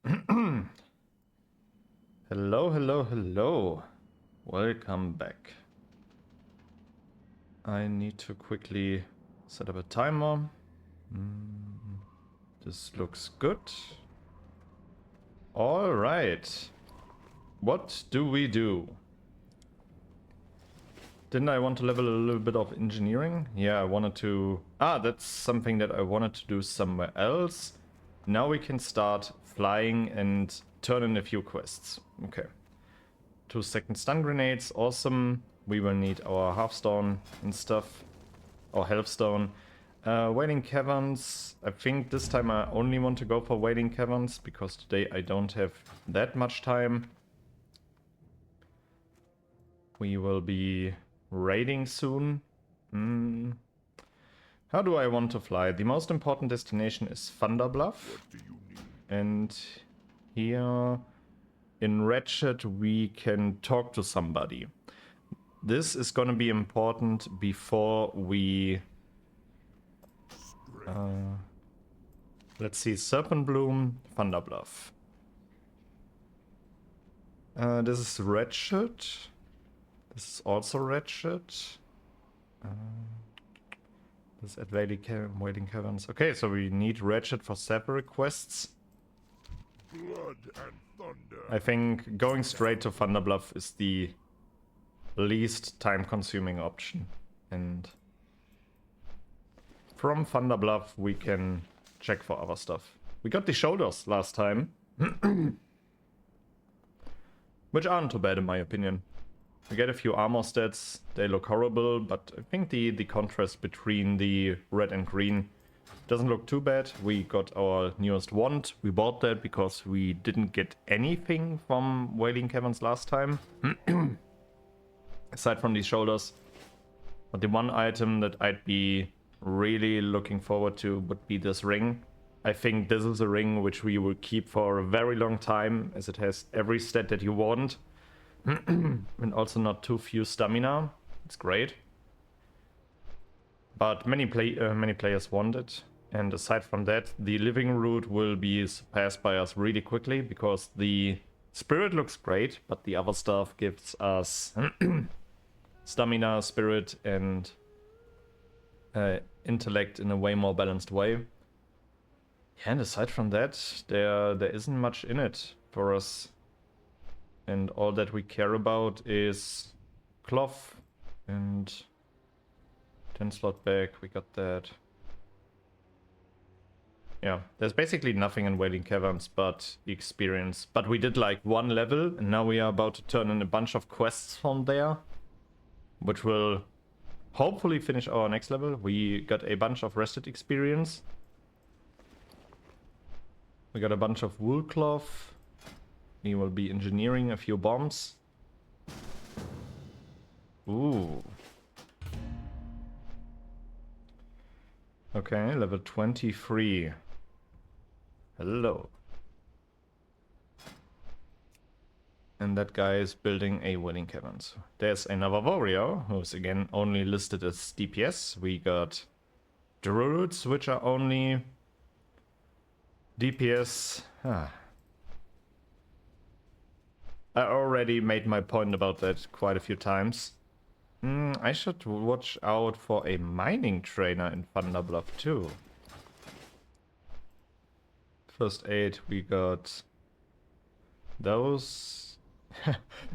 Hello, hello, hello. Welcome back. I need to quickly set up a timer. This looks good. All right. What do we do? Didn't I want to level a little bit of engineering? Yeah, I wanted to... that's something that I wanted to do somewhere else. Now we can start flying and turn in a few quests. Okay. 2-second stun grenades, awesome. We will need our half-stone and stuff. Or half-stone. Wailing Caverns. I think this time I only want to go for Wailing Caverns, because today I don't have that much time. We will be raiding soon. How do I want to fly? The most important destination is Thunder Bluff. And here in Ratchet we can talk to somebody. This is gonna be important before we... let's see, Serpent Bloom, Thunder Bluff. This is Ratchet. This is also Ratchet. This is at Wailing Caverns. Okay, so we need Ratchet for separate quests. Blood and thunder. I think going straight to Thunder Bluff is the least time-consuming option. And from Thunder Bluff we can check for other stuff. We got the shoulders last time. Which aren't too bad in my opinion. We get a few armor stats, they look horrible, but I think the contrast between the red and green doesn't look too bad. We got our newest wand, we bought that because we didn't get anything from Wailing Caverns last time. Aside from these shoulders. But the one item that I'd be really looking forward to would be this ring. I think this is a ring which we will keep for a very long time, as it has every stat that you want. And also not too few stamina. It's great. But many players want it. And aside from that, the living route will be surpassed by us really quickly, because the spirit looks great, but the other stuff gives us stamina, spirit, and intellect in a way more balanced way. Yeah, and aside from that, there isn't much in it for us. And all that we care about is cloth and 10 slot back, we got that. Yeah, there's basically nothing in Wailing Caverns but the experience. But we did like one level, and now we are about to turn in a bunch of quests from there, which will hopefully finish our next level. We got a bunch of rested experience. We got a bunch of wool cloth. We will be engineering a few bombs. Ooh. Okay, level 23. Hello. And that guy is building a Wailing Caverns. There's another warrior, who's again only listed as DPS. We got druids, which are only DPS. I already made my point about that quite a few times. I should watch out for a mining trainer in Thunder Bluff too. First aid, we got those.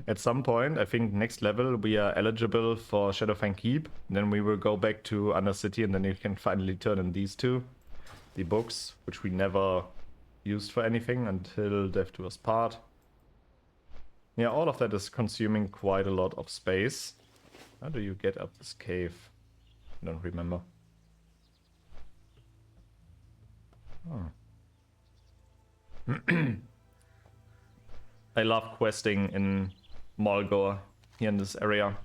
At some point, I think next level, we are eligible for Shadowfang Keep. Then we will go back to Undercity, and then you can finally turn in these two. The books, which we never used for anything until Death to Us Part. Yeah, all of that is consuming quite a lot of space. How do you get up this cave? I don't remember. Oh. I love questing in Mulgore here in this area.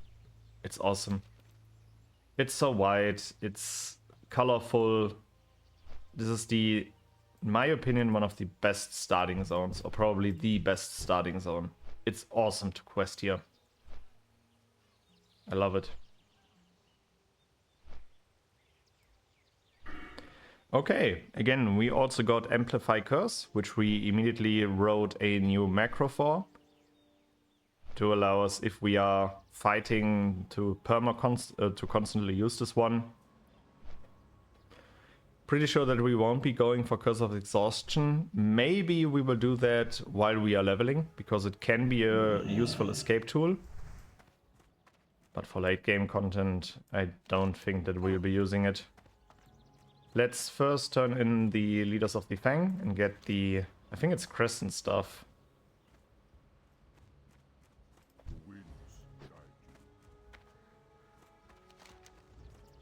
It's awesome. It's so wide, it's colorful. This is in my opinion, one of the best starting zones, or probably the best starting zone. It's awesome to quest here. I love it. Okay, again, we also got Amplify Curse, which we immediately wrote a new macro for to allow us, if we are fighting, to constantly use this one. Pretty sure that we won't be going for Curse of Exhaustion. Maybe we will do that while we are leveling, because it can be a useful escape tool. But for late game content, I don't think that we'll be using it. Let's first turn in the Leaders of the Fang and get the, I think it's Crescent stuff.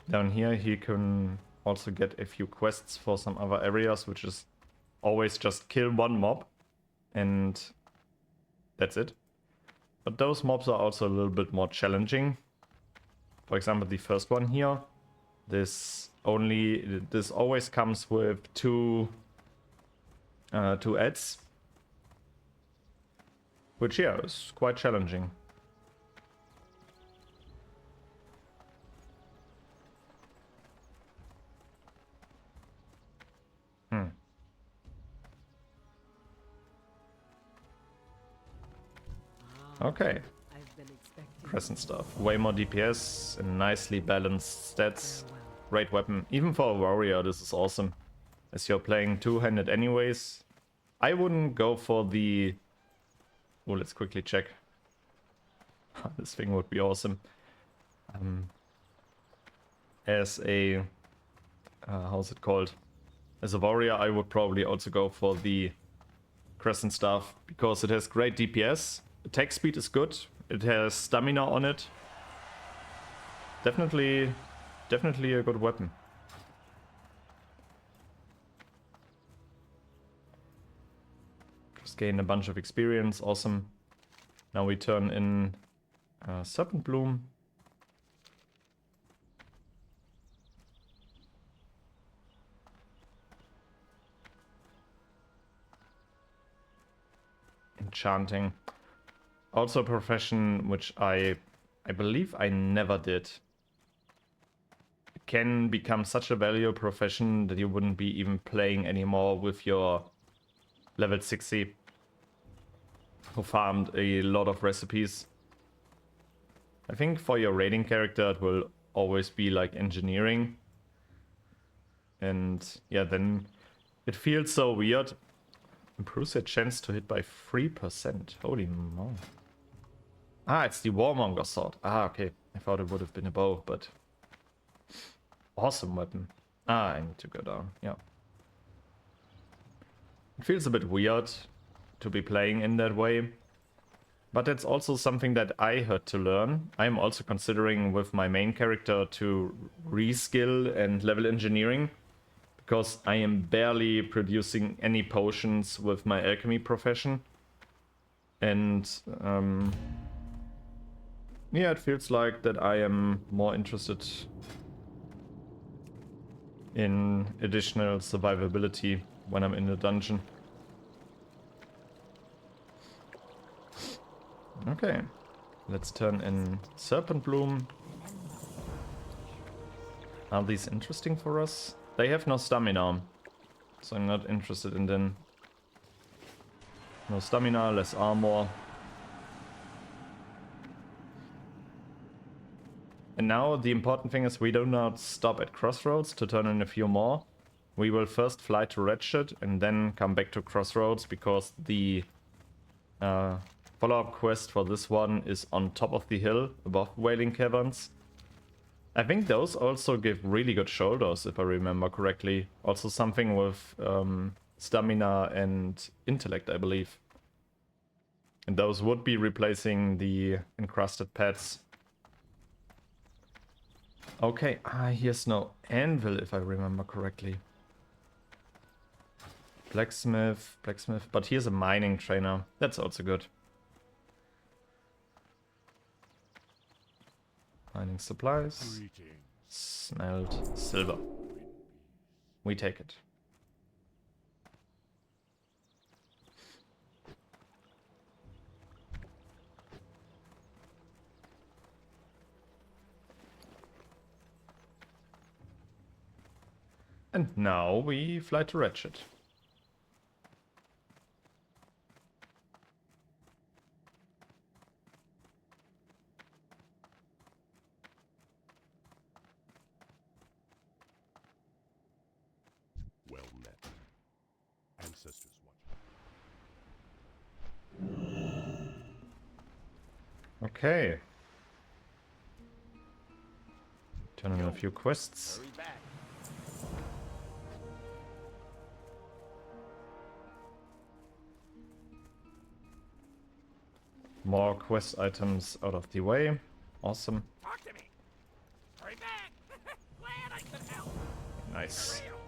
Down here he can also get a few quests for some other areas, which is always just kill one mob and that's it. But those mobs are also a little bit more challenging. For example, the first one here, this always comes with two ads, which yeah, is quite challenging. Okay. Crescent stuff. Way more DPS and nicely balanced stats. Great weapon. Even for a warrior, this is awesome. As you're playing two-handed anyways. I wouldn't go for the... Oh, let's quickly check. This thing would be awesome. As a... how's it called? As a warrior, I would probably also go for the Crescent staff, because it has great DPS. Attack speed is good. It has stamina on it. Definitely a good weapon. Just gained a bunch of experience. Awesome. Now we turn in Serpent Bloom. Enchanting. Also a profession which I believe I never did. It can become such a valuable profession that you wouldn't be even playing anymore with your level 60, who farmed a lot of recipes. I think for your raiding character it will always be like engineering. And yeah, then it feels so weird. Improves your chance to hit by 3%. Holy moly. Ah, it's the Warmonger sword. Ah, okay. I thought it would have been a bow, but... Awesome weapon. Ah, I need to go down. Yeah. It feels a bit weird to be playing in that way. But that's also something that I had to learn. I'm also considering with my main character to reskill and level engineering, because I am barely producing any potions with my alchemy profession. And yeah, it feels like that I am more interested in additional survivability when I'm in the dungeon. Okay, let's turn in Serpent Bloom. Are these interesting for us? They have no stamina, so I'm not interested in them. No stamina, less armor. And now the important thing is we do not stop at Crossroads to turn in a few more. We will first fly to Wretched and then come back to Crossroads, because the follow-up quest for this one is on top of the hill above Wailing Caverns. I think those also give really good shoulders, if I remember correctly. Also something with stamina and intellect, I believe. And those would be replacing the encrusted pads. Okay, here's no anvil, if I remember correctly. Blacksmith, but here's a mining trainer. That's also good. Mining supplies. Smelt silver. We take it. And now we fly to Ratchet. Well met. Ancestors watch. Okay. Turn in a few quests. Hurry back. More quest items out of the way. Awesome. Talk to me. Hurry back. Glad I could help. Nice. Real.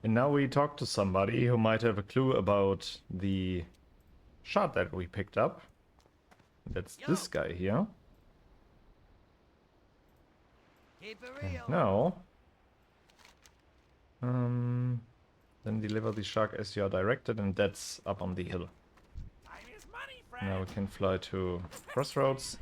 And now we talk to somebody who might have a clue about the shard that we picked up. That's this guy here. Keep it And real. now, then deliver the shark as you are directed, and that's up on the hill. Time is money, friend. Now we can fly to Crossroads.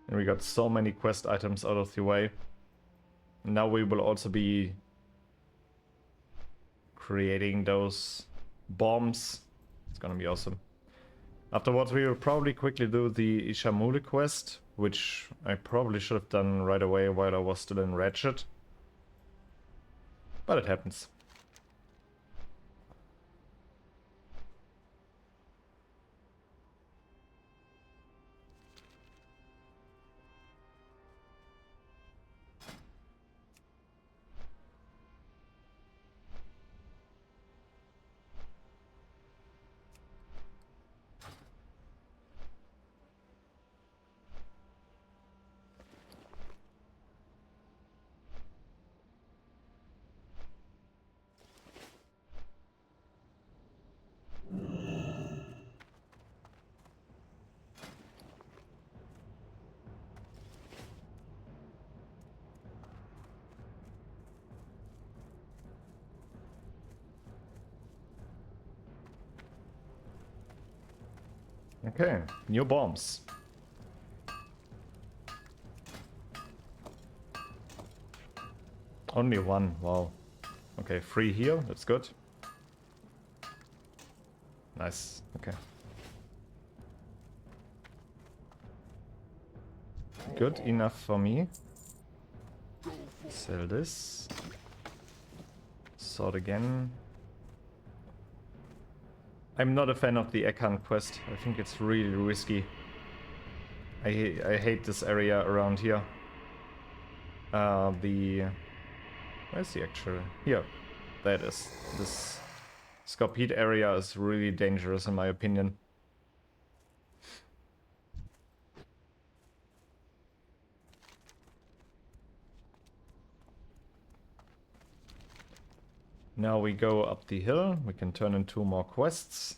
And we got so many quest items out of the way. Now we will also be creating those bombs. It's gonna be awesome. Afterwards we will probably quickly do the Ishamule quest, which I probably should have done right away while I was still in Ratchet. But it happens. Okay, new bombs. Only one, wow. Okay, 3 here, that's good. Nice, okay. Good enough for me. Sell this. Sword again. I'm not a fan of the Ekhan quest. I think it's really risky. I hate this area around here. Where's the actual... Here. That is. This Scorpede area is really dangerous in my opinion. Now we go up the hill. We can turn in 2 more quests.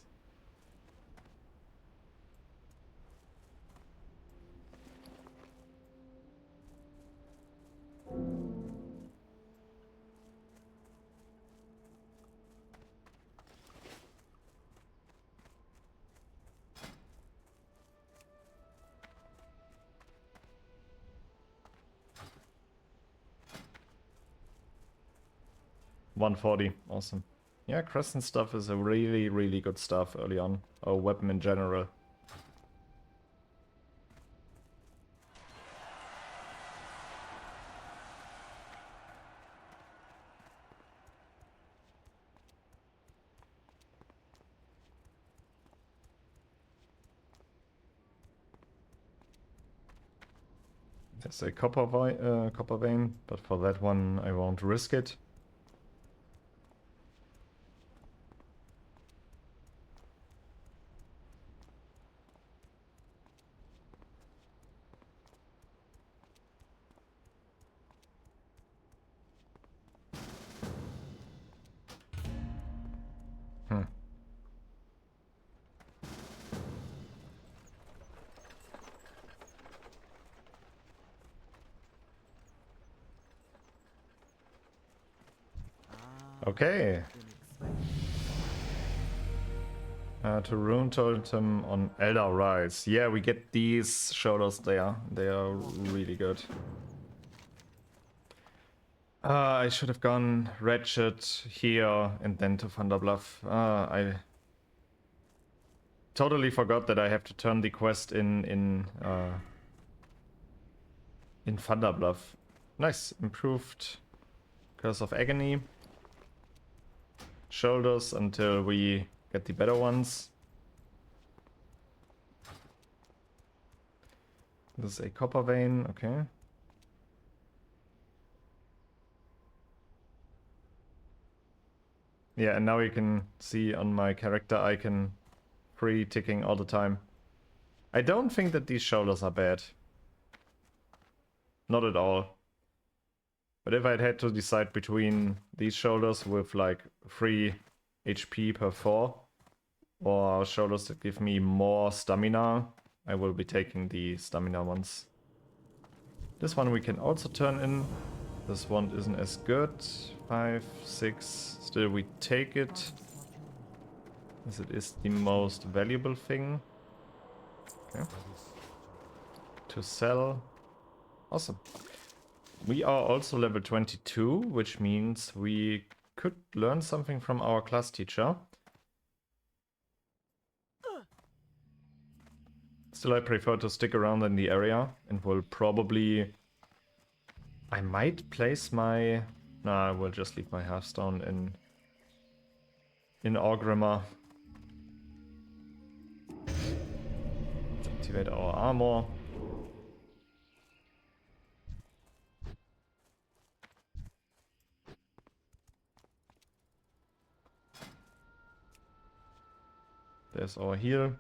$140, awesome. Yeah, Crescent stuff is a really, really good stuff early on. Or weapon in general. There's a copper vein, but for that one I won't risk it. Okay. To Rune Totem on Elder Rise. Yeah, we get these shoulders there. They are really good. I should have gone Ratchet here and then to Thunderbluff. I totally forgot that I have to turn the quest in Thunderbluff. Nice, improved Curse of Agony. Shoulders until we get the better ones. This is a copper vein, okay. Yeah, and now you can see on my character icon free ticking all the time. I don't think that these shoulders are bad. Not at all. But if I'd had to decide between these shoulders with like 3 HP per 4 or shoulders that give me more stamina, I will be taking the stamina ones. This one we can also turn in. This one isn't as good. 5, 6. Still we take it, as it is the most valuable thing. Okay. To sell. Awesome. We are also level 22, which means we could learn something from our class teacher. Still, I prefer to stick around in the area and will probably... I might place my... Nah, I will just leave my Hearthstone in Orgrimmar. Let's activate our armor. There's our heal.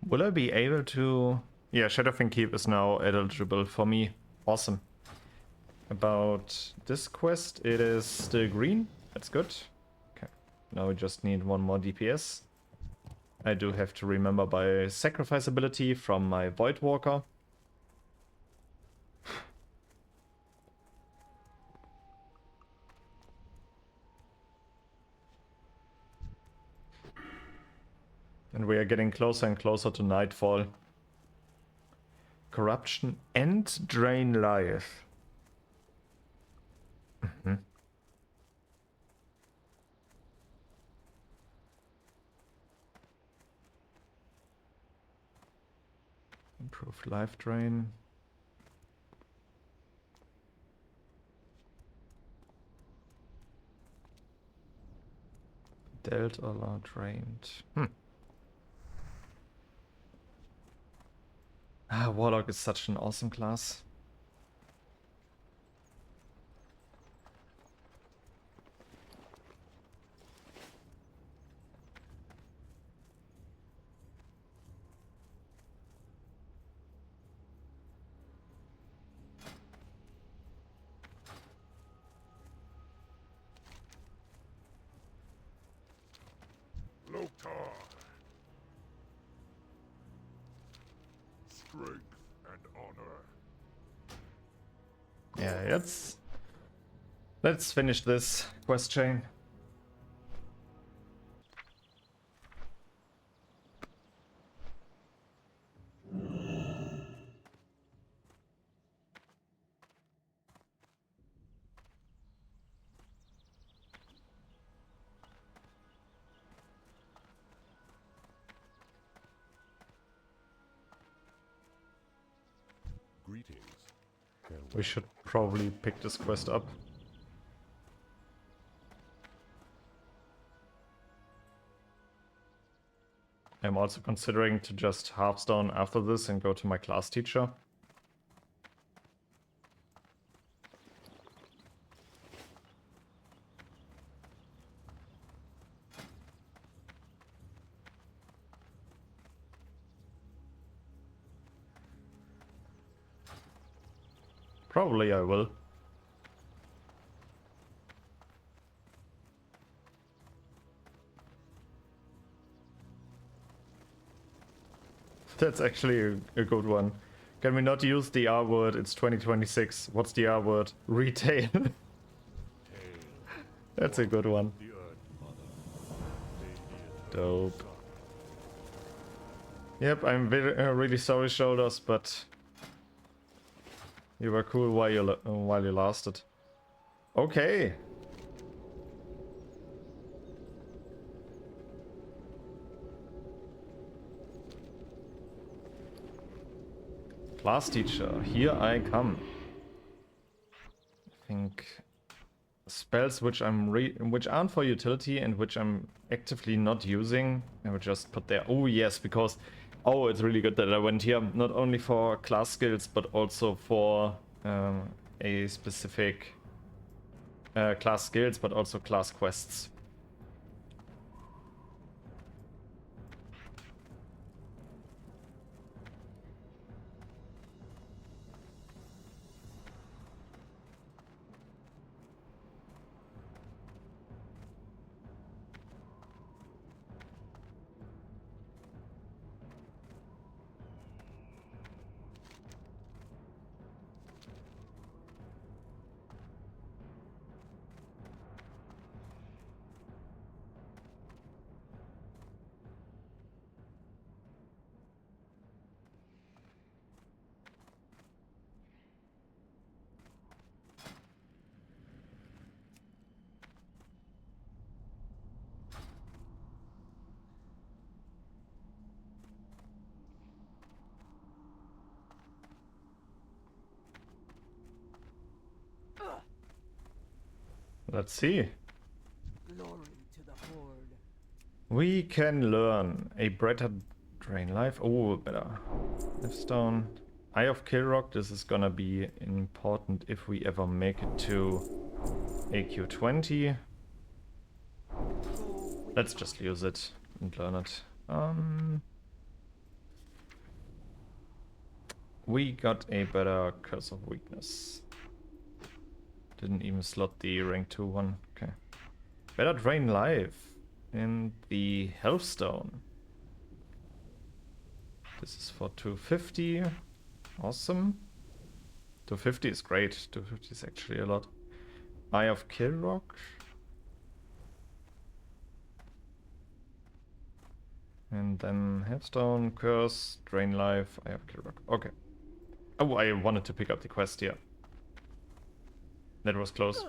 Will I be able to... Yeah, Shadowfang Keep is now eligible for me. Awesome. About this quest, it is still green. That's good. Okay. Now we just need one more DPS. I do have to remember my sacrifice ability from my Void Walker. And we are getting closer and closer to nightfall. Corruption and drain life. Improve life drain. Dealt or drained. Warlock is such an awesome class. Loktar. Strength and honor. Yeah, let's finish this quest chain. Greetings. We should probably pick this quest up. I'm also considering to just Hearthstone after this and go to my class teacher. Probably I will. That's actually a good one. Can we not use the R word? It's 2026. What's the R word? Retail. That's a good one. The Earth Mother. Dope. Yep, I'm really sorry, Shoulders, but you were cool while you lasted. Okay. Class teacher, here I come. I think spells which which aren't for utility and which I'm actively not using, I would just put there. Oh yes, because it's really good that I went here not only for class skills but also for a specific class skills, but also class quests. Let's see. Glory to the Horde. We can learn a brighter drain life. Oh, better. Livestone. Eye of Killrock. This is gonna be important if we ever make it to AQ20. Let's just use it and learn it. We got a better Curse of Weakness. Didn't even slot the rank 2 one. Okay. Better drain life in the Healthstone. This is for 250. Awesome. 250 is great. 250 is actually a lot. Eye of Killrock. And then Healthstone, Curse, Drain Life, Eye of Killrock. Okay. Oh, I wanted to pick up the quest here. That was close.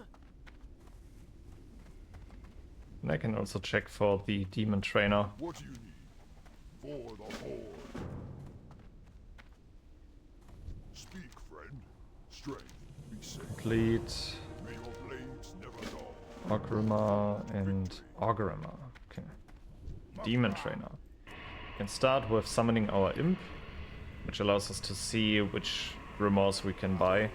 And I can also check for the Demon Trainer. What do you need? For the Horde. Speak, friend. Strength. Be safe. Complete. May your blades never dull. Orgrimmar and Orgrimmar. Okay. Demon Trainer. We can start with summoning our Imp, which allows us to see which Grimoires we can buy.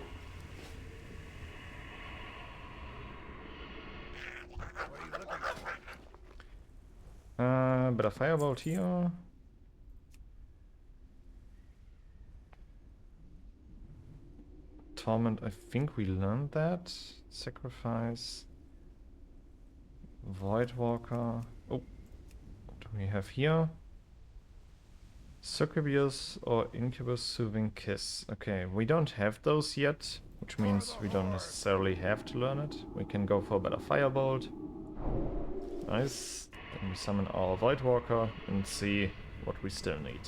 Better Firebolt here. Torment, I think we learned that. Sacrifice. Voidwalker. Oh, what do we have here? Succubus or Incubus Soothing Kiss. Okay, we don't have those yet, which means we don't necessarily have to learn it. We can go for a better Firebolt. Nice. Then we summon our Voidwalker and see what we still need.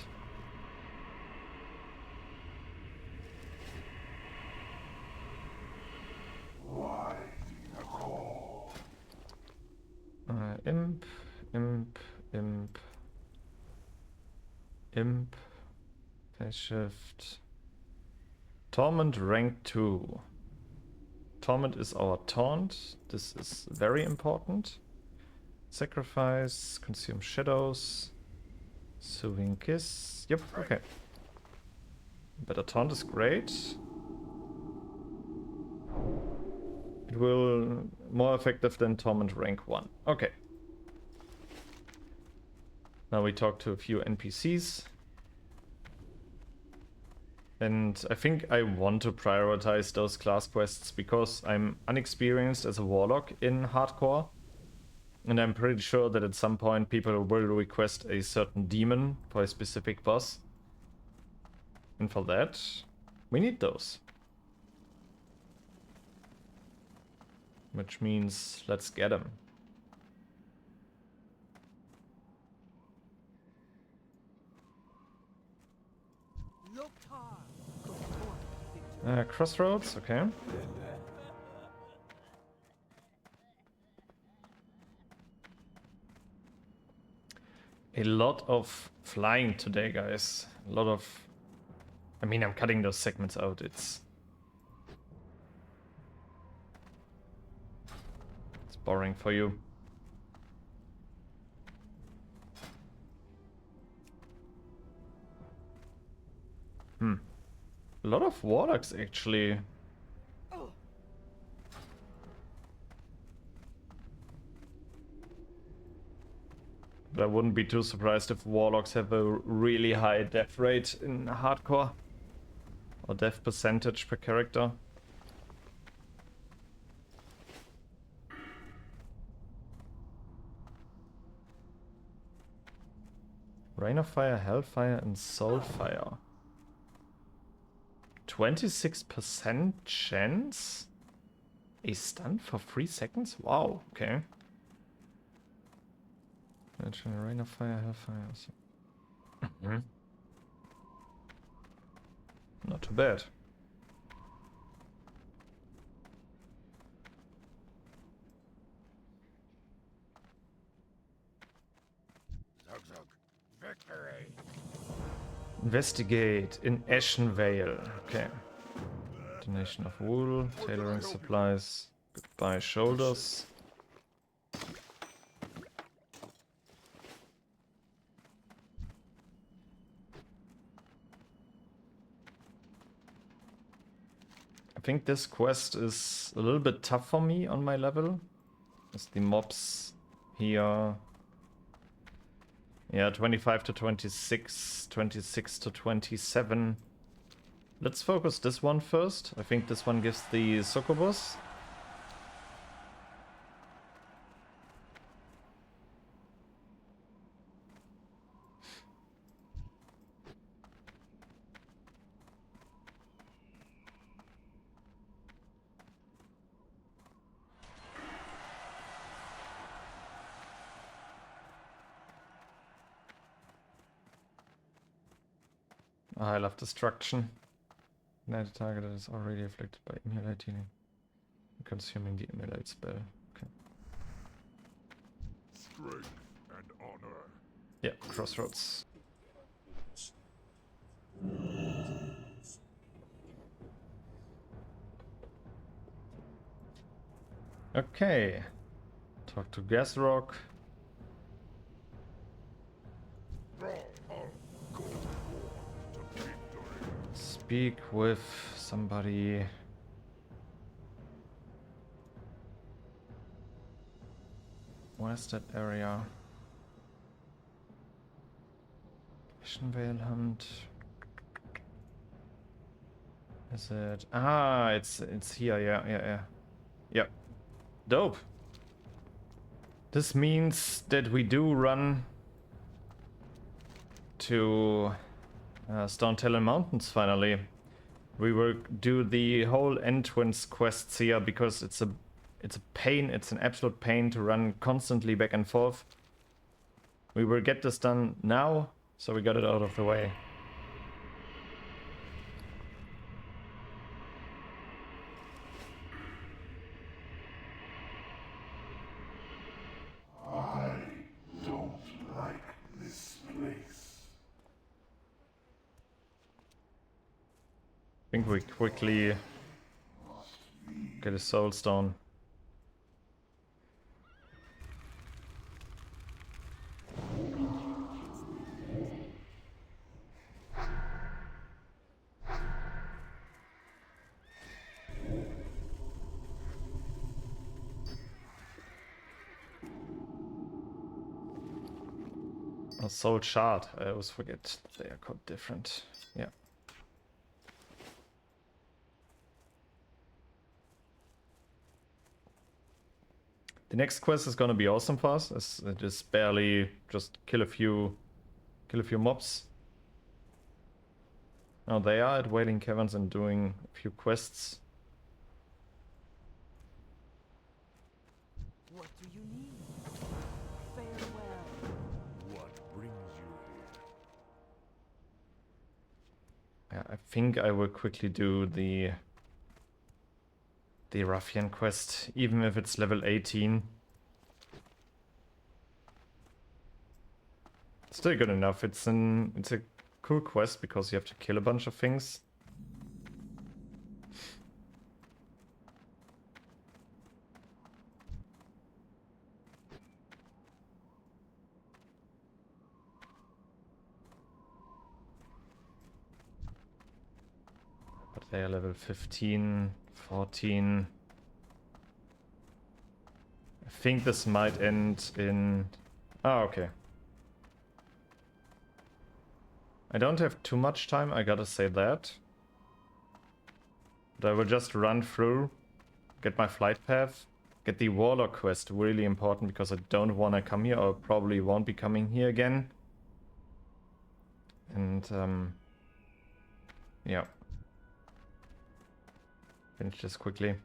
Imp, Imp, Imp, Imp, Phase Shift. Torment rank 2. Torment is our taunt. This is very important. Sacrifice, Consume Shadows, Soothing Kiss. Yep, okay. Better taunt is great. It will more effective than Torment rank 1. Okay. Now we talk to a few NPCs. And I think I want to prioritize those class quests because I'm unexperienced as a Warlock in hardcore. And I'm pretty sure that at some point people will request a certain demon for a specific boss. And for that, we need those. Which means let's get them. Crossroads, okay. A lot of flying today, guys. A lot of... I mean, I'm cutting those segments out. It's boring for you. A lot of Warlocks, actually. But I wouldn't be too surprised if Warlocks have a really high death rate in hardcore. Or death percentage per character. Rain of Fire, Hellfire, and Soulfire. 26% chance? A stun for 3 seconds? Wow, okay. Rain of Fire, Hellfire. Not too bad. Zug zug. Victory. Investigate in Ashenvale. Okay. Donation of wool, tailoring supplies. Goodbye shoulders. I think this quest is a little bit tough for me on my level. As the mobs here. Yeah, 25 to 26, 26 to 27. Let's focus this one first. I think this one gives the succubus. I love destruction. Now the target is already afflicted by immolate healing. Consuming the immolate spell. Okay. Strength and honor. Yeah, crossroads. Okay. Talk to Gasrock. Speak with somebody. Where's that area? Ashenvale Hunt. Is it? Ah, it's here. Yeah. Yep. Dope. This means that we do run to Stone Talon Mountains finally. We will do the whole entrance quests here because it's a pain, it's an absolute pain to run constantly back and forth. We will get this done now, so we got it out of the way. I don't like this place. I think we quickly get a soul stone. A soul shard. I always forget they are called different. Yeah. The next quest is gonna be awesome for us, as it is barely just kill a few mobs. Now they are at Wailing Caverns and doing a few quests. What do you need? Farewell. What brings you here? Yeah, I think I will quickly do the Ruffian quest, even if it's level 18. Still good enough. It's a cool quest because you have to kill a bunch of things. But they are level 15, 14. I think this might end in... Ah, okay. I don't have too much time, I gotta say that. But I will just run through, get my flight path, get the Warlock quest, really important because I don't want to come here, or probably won't be coming here again. And yeah. Finish this quickly.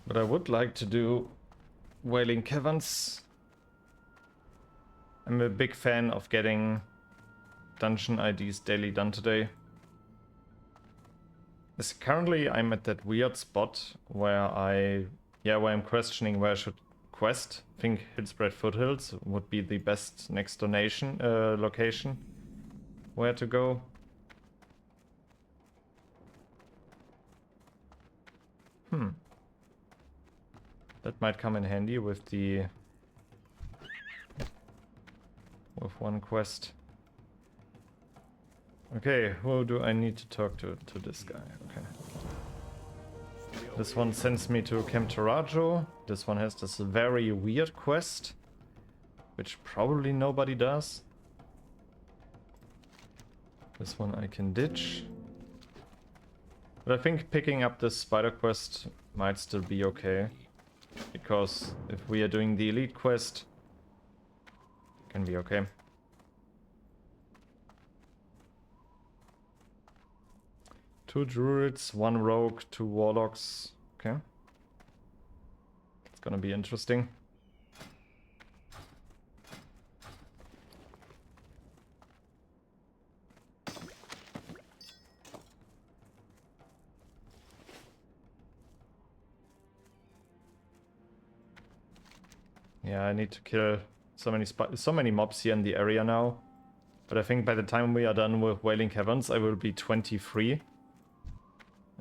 But I would like to do Wailing Caverns. I'm a big fan of getting dungeon IDs daily done today. As currently I'm at that weird spot where where I'm questioning where I should quest. I think Hillspread Foothills would be the best next donation location where to go. That might come in handy with one quest. Okay, who do I need to talk to this guy? Okay. This one sends me to Camp Tarajo. This one has this very weird quest, which probably nobody does. This one I can ditch. But I think picking up this spider quest might still be okay. Because if we are doing the elite quest, it can be okay. Two druids, one rogue, two warlocks. Okay. It's gonna be interesting. Yeah, I need to kill so many mobs here in the area now. But I think by the time we are done with Wailing Caverns, I will be 23.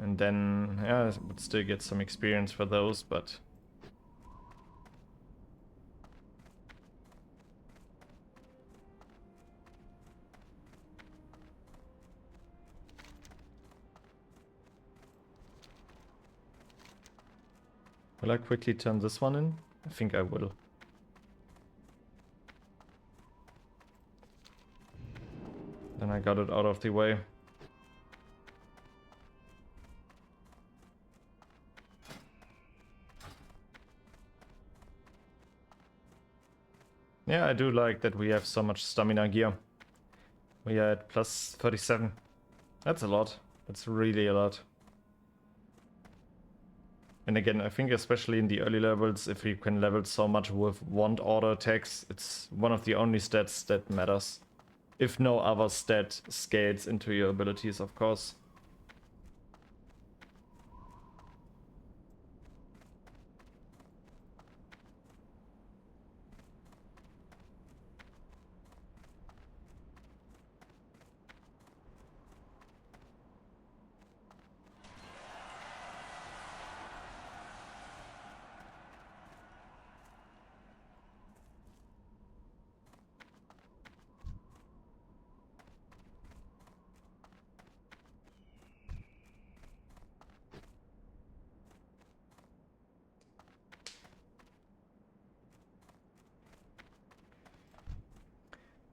And then, yeah, I would still get some experience for those, but... Will I quickly turn this one in? I think I will. Then I got it out of the way. Yeah, I do like that we have so much stamina gear. We are at plus 37. That's a lot. That's really a lot. And again, I think especially in the early levels, if you can level so much with wand order attacks, it's one of the only stats that matters. If no other stat scales into your abilities, of course.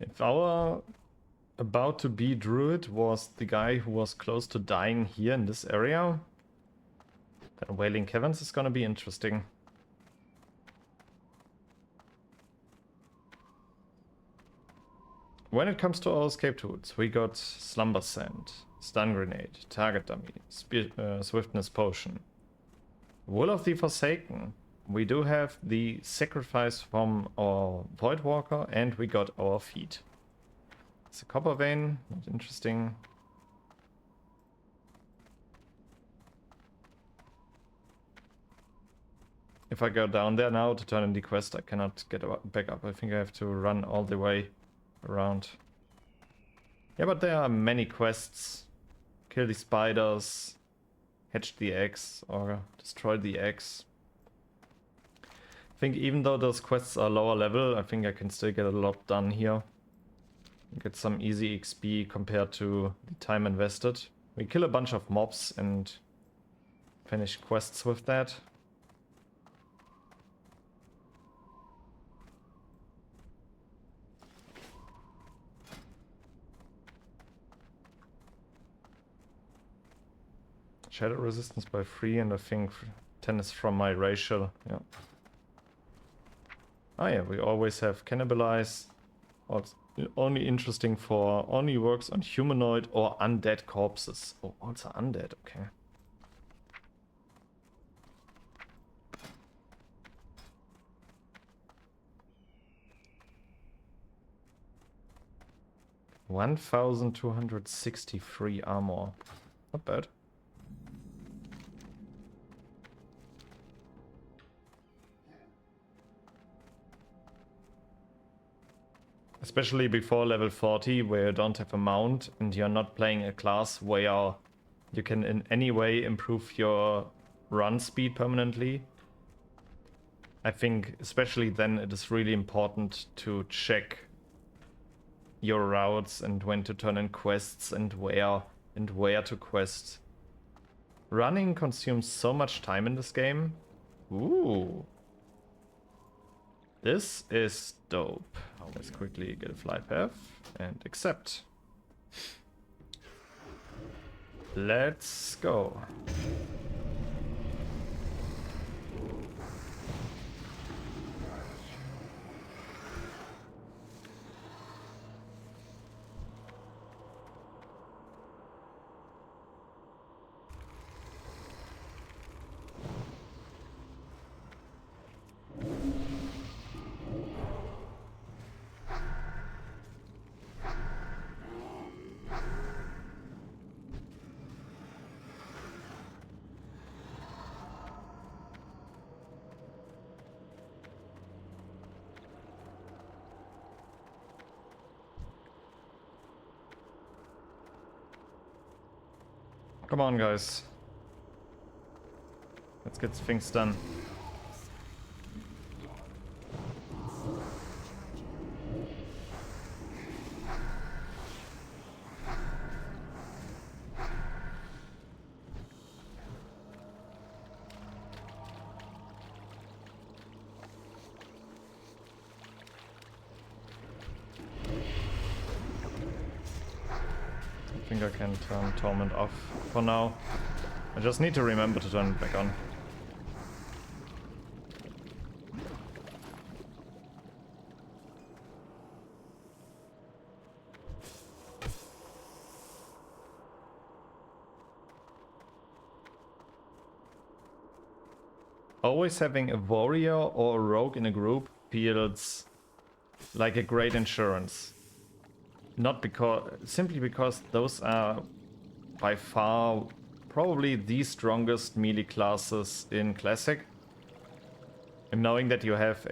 If our about to be druid was the guy who was close to dying here in this area, then Wailing Caverns is gonna be interesting. When it comes to our escape tools, we got Slumber Sand, Stun Grenade, Target Dummy, Swiftness Potion. Will of the Forsaken. We do have the Sacrifice from our Voidwalker, and we got our feet. It's a Copper Vein, not interesting. If I go down there now to turn in the quest, I cannot get back up. I think I have to run all the way around. Yeah, but there are many quests. Kill the spiders, hatch the eggs, or destroy the eggs. I think even though those quests are lower level, I think I can still get a lot done here. Get some easy XP compared to the time invested. We kill a bunch of mobs and finish quests with that. Shadow resistance by 3, and I think 10 is from my racial. Yeah. Oh yeah, we always have cannibalize. Also, only interesting for only works on humanoid or undead corpses. Oh, also undead. Okay. $1,263 armor. Not bad. Especially before level 40, where you don't have a mount and you're not playing a class where you can in any way improve your run speed permanently. I think especially then it is really important to check your routes and when to turn in quests and where to quest. Running consumes so much time in this game. Ooh. This is dope. Let's quickly get a fly path and accept. Let's go. Come on, guys. Let's get things done. I think I can turn Torment off for now. I just need to remember to turn it back on. Always having a warrior or a rogue in a group feels like a great insurance. Not because, simply because those are by far probably the strongest melee classes in Classic. And knowing that you have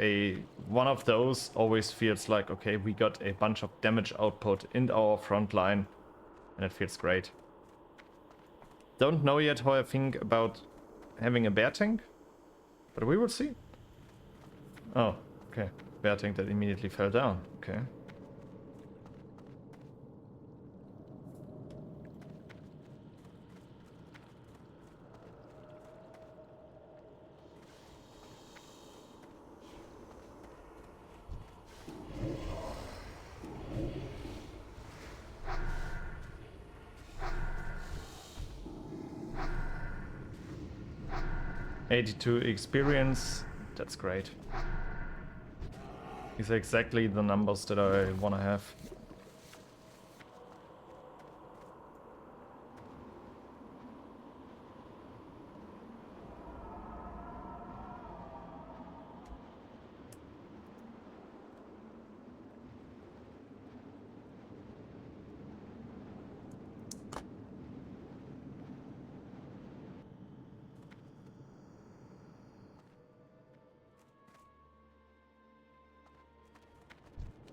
one of those always feels like, okay, we got a bunch of damage output in our front line, and it feels great. Don't know yet how I think about having a bear tank, but we will see. Oh, okay. Bear tank that immediately fell down. Okay. 82 experience. That's great. These are exactly the numbers that I want to have.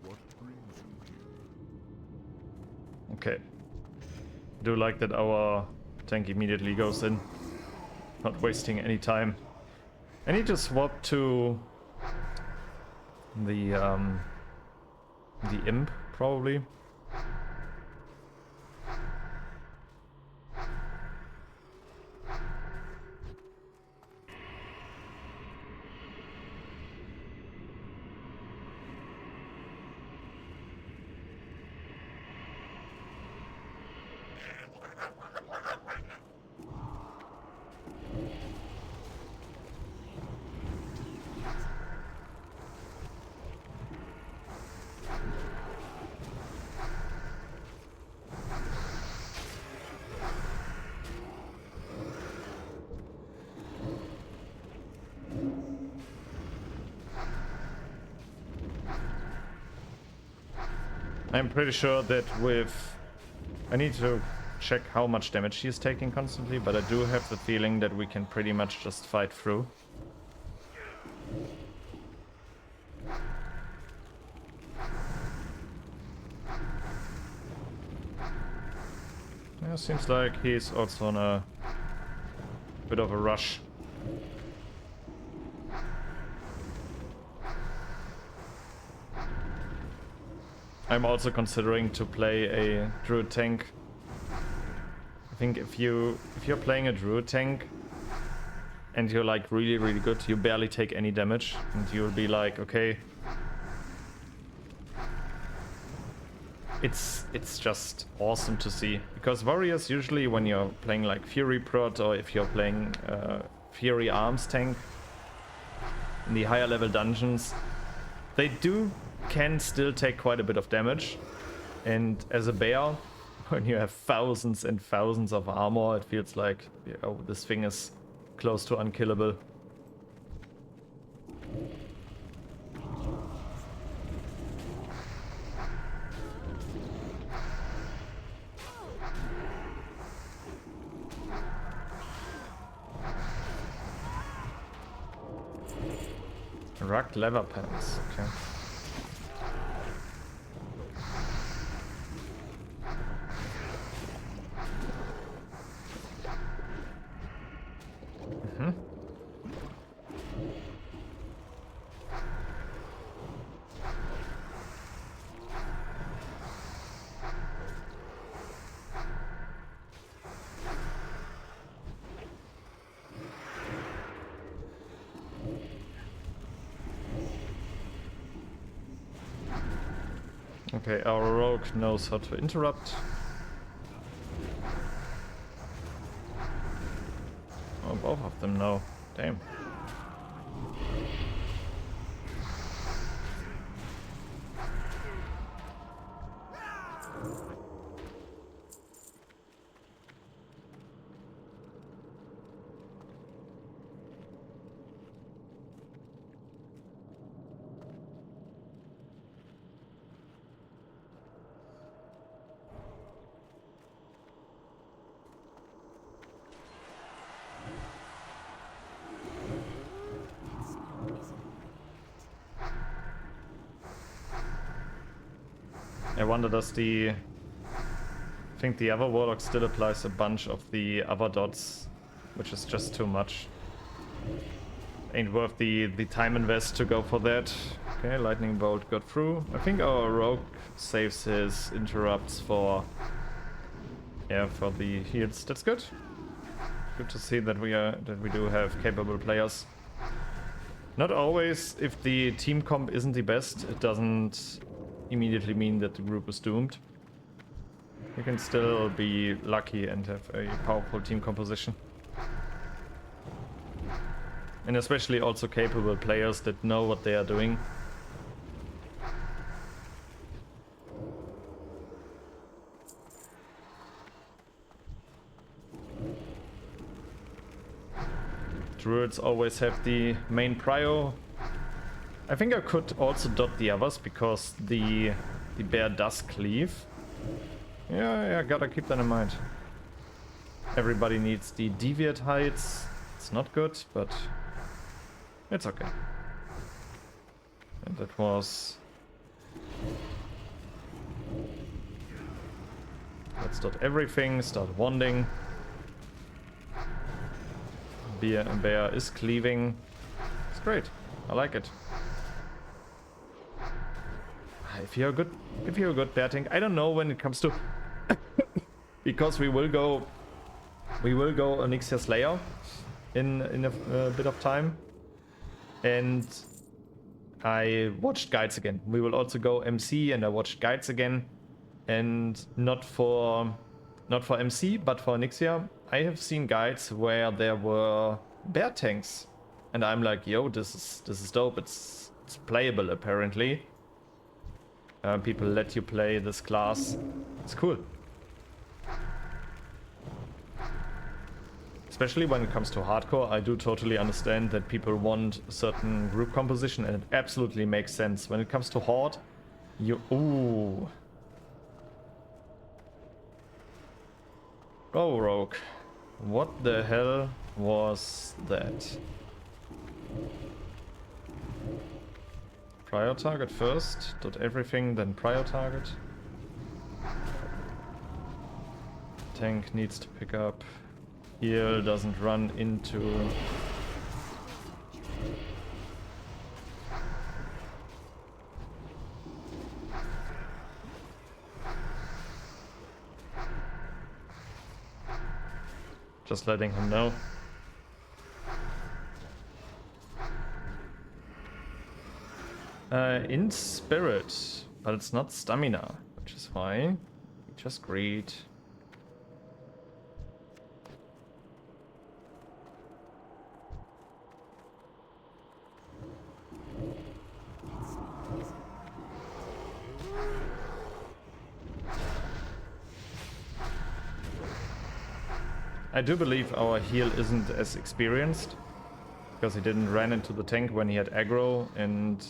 What brings you here? Okay. Do like that our tank immediately goes in. Not wasting any time. I need to swap to the imp probably. I'm pretty sure that with... I need to check how much damage he is taking constantly, but I do have the feeling that we can pretty much just fight through. Yeah, seems like he's also on a bit of a rush. I'm also considering to play a druid tank. I think if you're playing a druid tank and you're like really good, you barely take any damage, and you'll be like, okay, it's just awesome to see, because warriors usually, when you're playing like Fury Prot, or if you're playing Fury Arms tank in the higher level dungeons, they can still take quite a bit of damage. And as a bear, when you have thousands and thousands of armor, it feels like, oh, this thing is close to unkillable. Rugged leather pants, okay. Okay, our rogue knows how to interrupt. Oh, both of them know. Damn. I wonder, does I think the other Warlock still applies a bunch of the other dots, which is just too much. Ain't worth the time invest to go for that. Okay, Lightning Bolt got through. I think our Rogue saves his interrupts for the heals. That's good. Good to see that we do have capable players. Not always, if the team comp isn't the best, it doesn't immediately mean that the group is doomed. You can still be lucky and have a powerful team composition. And especially also capable players that know what they are doing. Druids always have the main prio. I think I could also dot the others because the bear does cleave. Yeah, gotta keep that in mind. Everybody needs the deviate heights. It's not good, but it's okay. And that was... Let's dot everything, start wanding. Bear is cleaving. It's great. I like it. If you're a good bear tank, I don't know when it comes to because we will go Onyxia Slayer in a bit of time, and I watched guides again. We will also go MC, and I watched guides again, and not for MC, but for Onyxia. I have seen guides where there were bear tanks, and I'm like, yo, this is dope. It's playable apparently. People let you play this class. It's cool. Especially when it comes to hardcore, I do totally understand that people want a certain group composition, and it absolutely makes sense. When it comes to Horde, ooh. Oh, Rogue. What the hell was that? Prior target first, dot everything, then prior target. Tank needs to pick up. Heal doesn't run into... Just letting him know. In spirit, but it's not stamina, which is fine. Just greed. I do believe our heal isn't as experienced, because he didn't run into the tank when he had aggro, and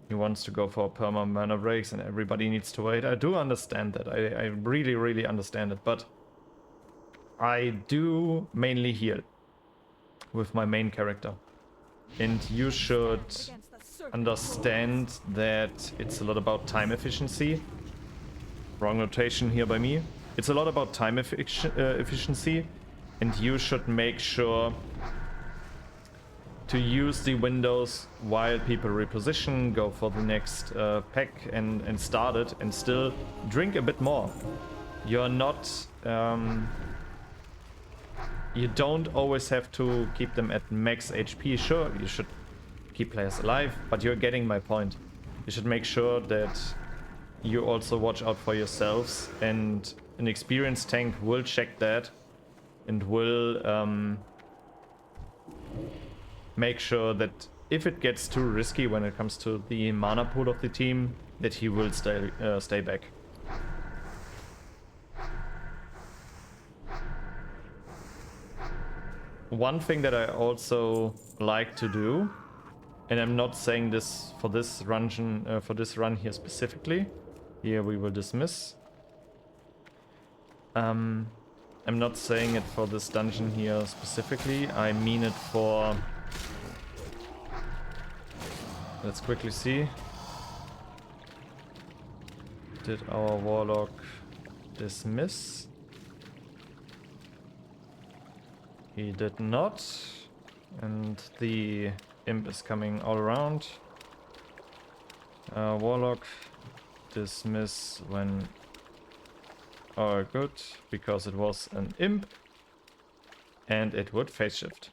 he wants to go for perma mana breaks and everybody needs to wait. I do understand that. I really understand it, but I do mainly heal with my main character. And you should understand that it's a lot about time efficiency. Wrong notation here by me. It's a lot about time efficiency, and you should make sure to use the windows while people reposition, go for the next pack and start it, and still drink a bit more. You're not... you don't always have to keep them at max HP. Sure, you should keep players alive, but you're getting my point. You should make sure that you also watch out for yourselves, and an experienced tank will check that and will make sure that if it gets too risky when it comes to the mana pool of the team, that he will stay back. One thing that I also like to do, and I'm not saying this for this run here specifically. Here we will dismiss. I'm not saying it for this dungeon here specifically. I mean it for... Let's quickly see. Did our Warlock dismiss? He did not. And the imp is coming all around. Warlock dismiss when... Oh, good, because it was an imp. And it would phase shift.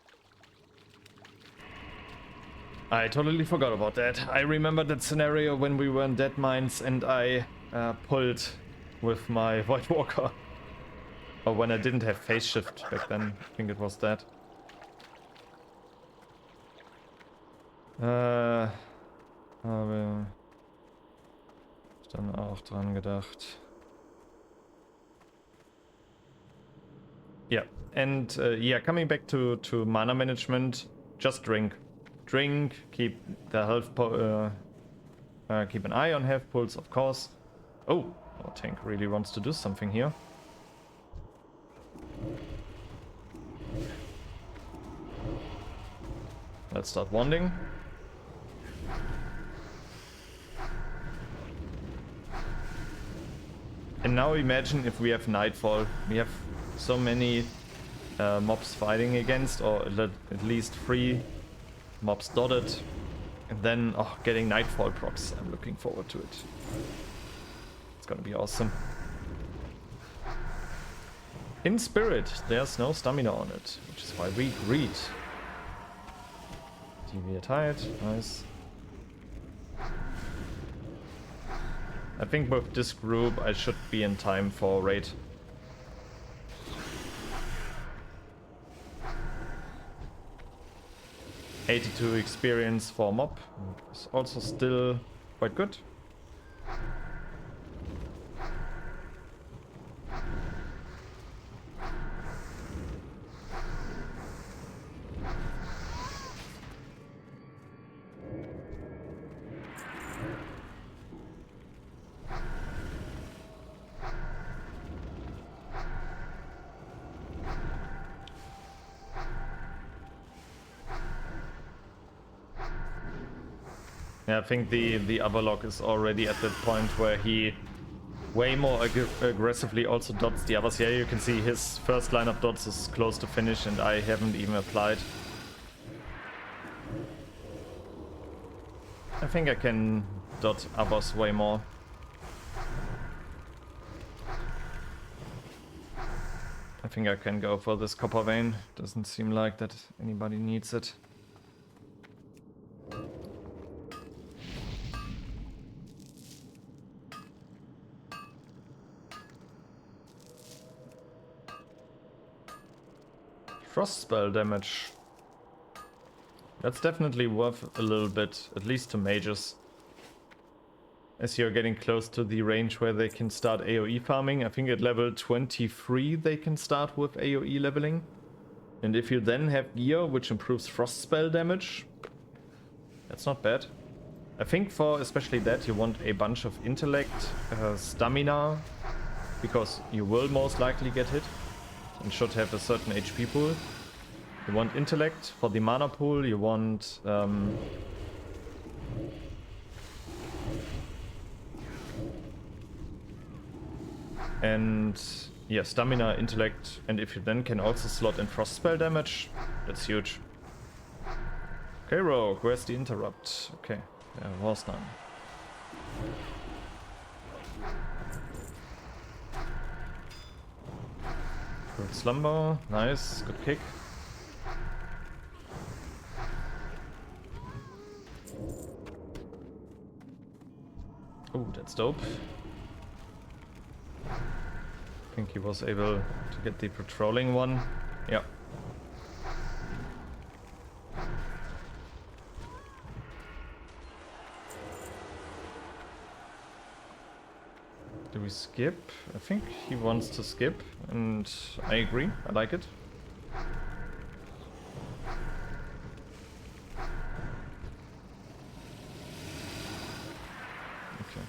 I totally forgot about that. I remember that scenario when we were in Dead Mines and I pulled with my Void Walker. Or when I didn't have phase shift back then. I think it was that. Habe dann auch dran gedacht. Yeah, and yeah, coming back to mana management, just drink. Drink, keep the keep an eye on health pools, of course. Oh, our tank really wants to do something here. Let's start wanding. And now imagine if we have nightfall. We have so many mobs fighting against, or at least 3 mobs dotted. And then, oh, getting nightfall procs. I'm looking forward to it. It's gonna be awesome. In spirit, there's no stamina on it, which is why we greed. TV tired, nice. I think with this group I should be in time for raid. $82 experience for mob is also still quite good. Yeah, I think the Warlock is already at the point where he way more aggressively also dots the others. Yeah, you can see his first line of dots is close to finish and I haven't even applied. I think I can dot others way more. I think I can go for this copper vein. Doesn't seem like that anybody needs it. Frost spell damage. That's definitely worth a little bit, at least to mages. As you're getting close to the range where they can start AoE farming. I think at level 23 they can start with AoE leveling. And if you then have gear which improves frost spell damage, that's not bad. I think for especially that you want a bunch of intellect, stamina, because you will most likely get hit. And should have a certain HP pool. You want intellect for the mana pool, you want and yeah, stamina, intellect, and if you then can also slot in frost spell damage, that's huge. Okay, Rogue, where's the interrupt? Okay, there was none. Good slumber, nice, good kick. Oh, that's dope. I think he was able to get the patrolling one. Yeah. Do we skip? I think he wants to skip, and I agree. I like it. Okay.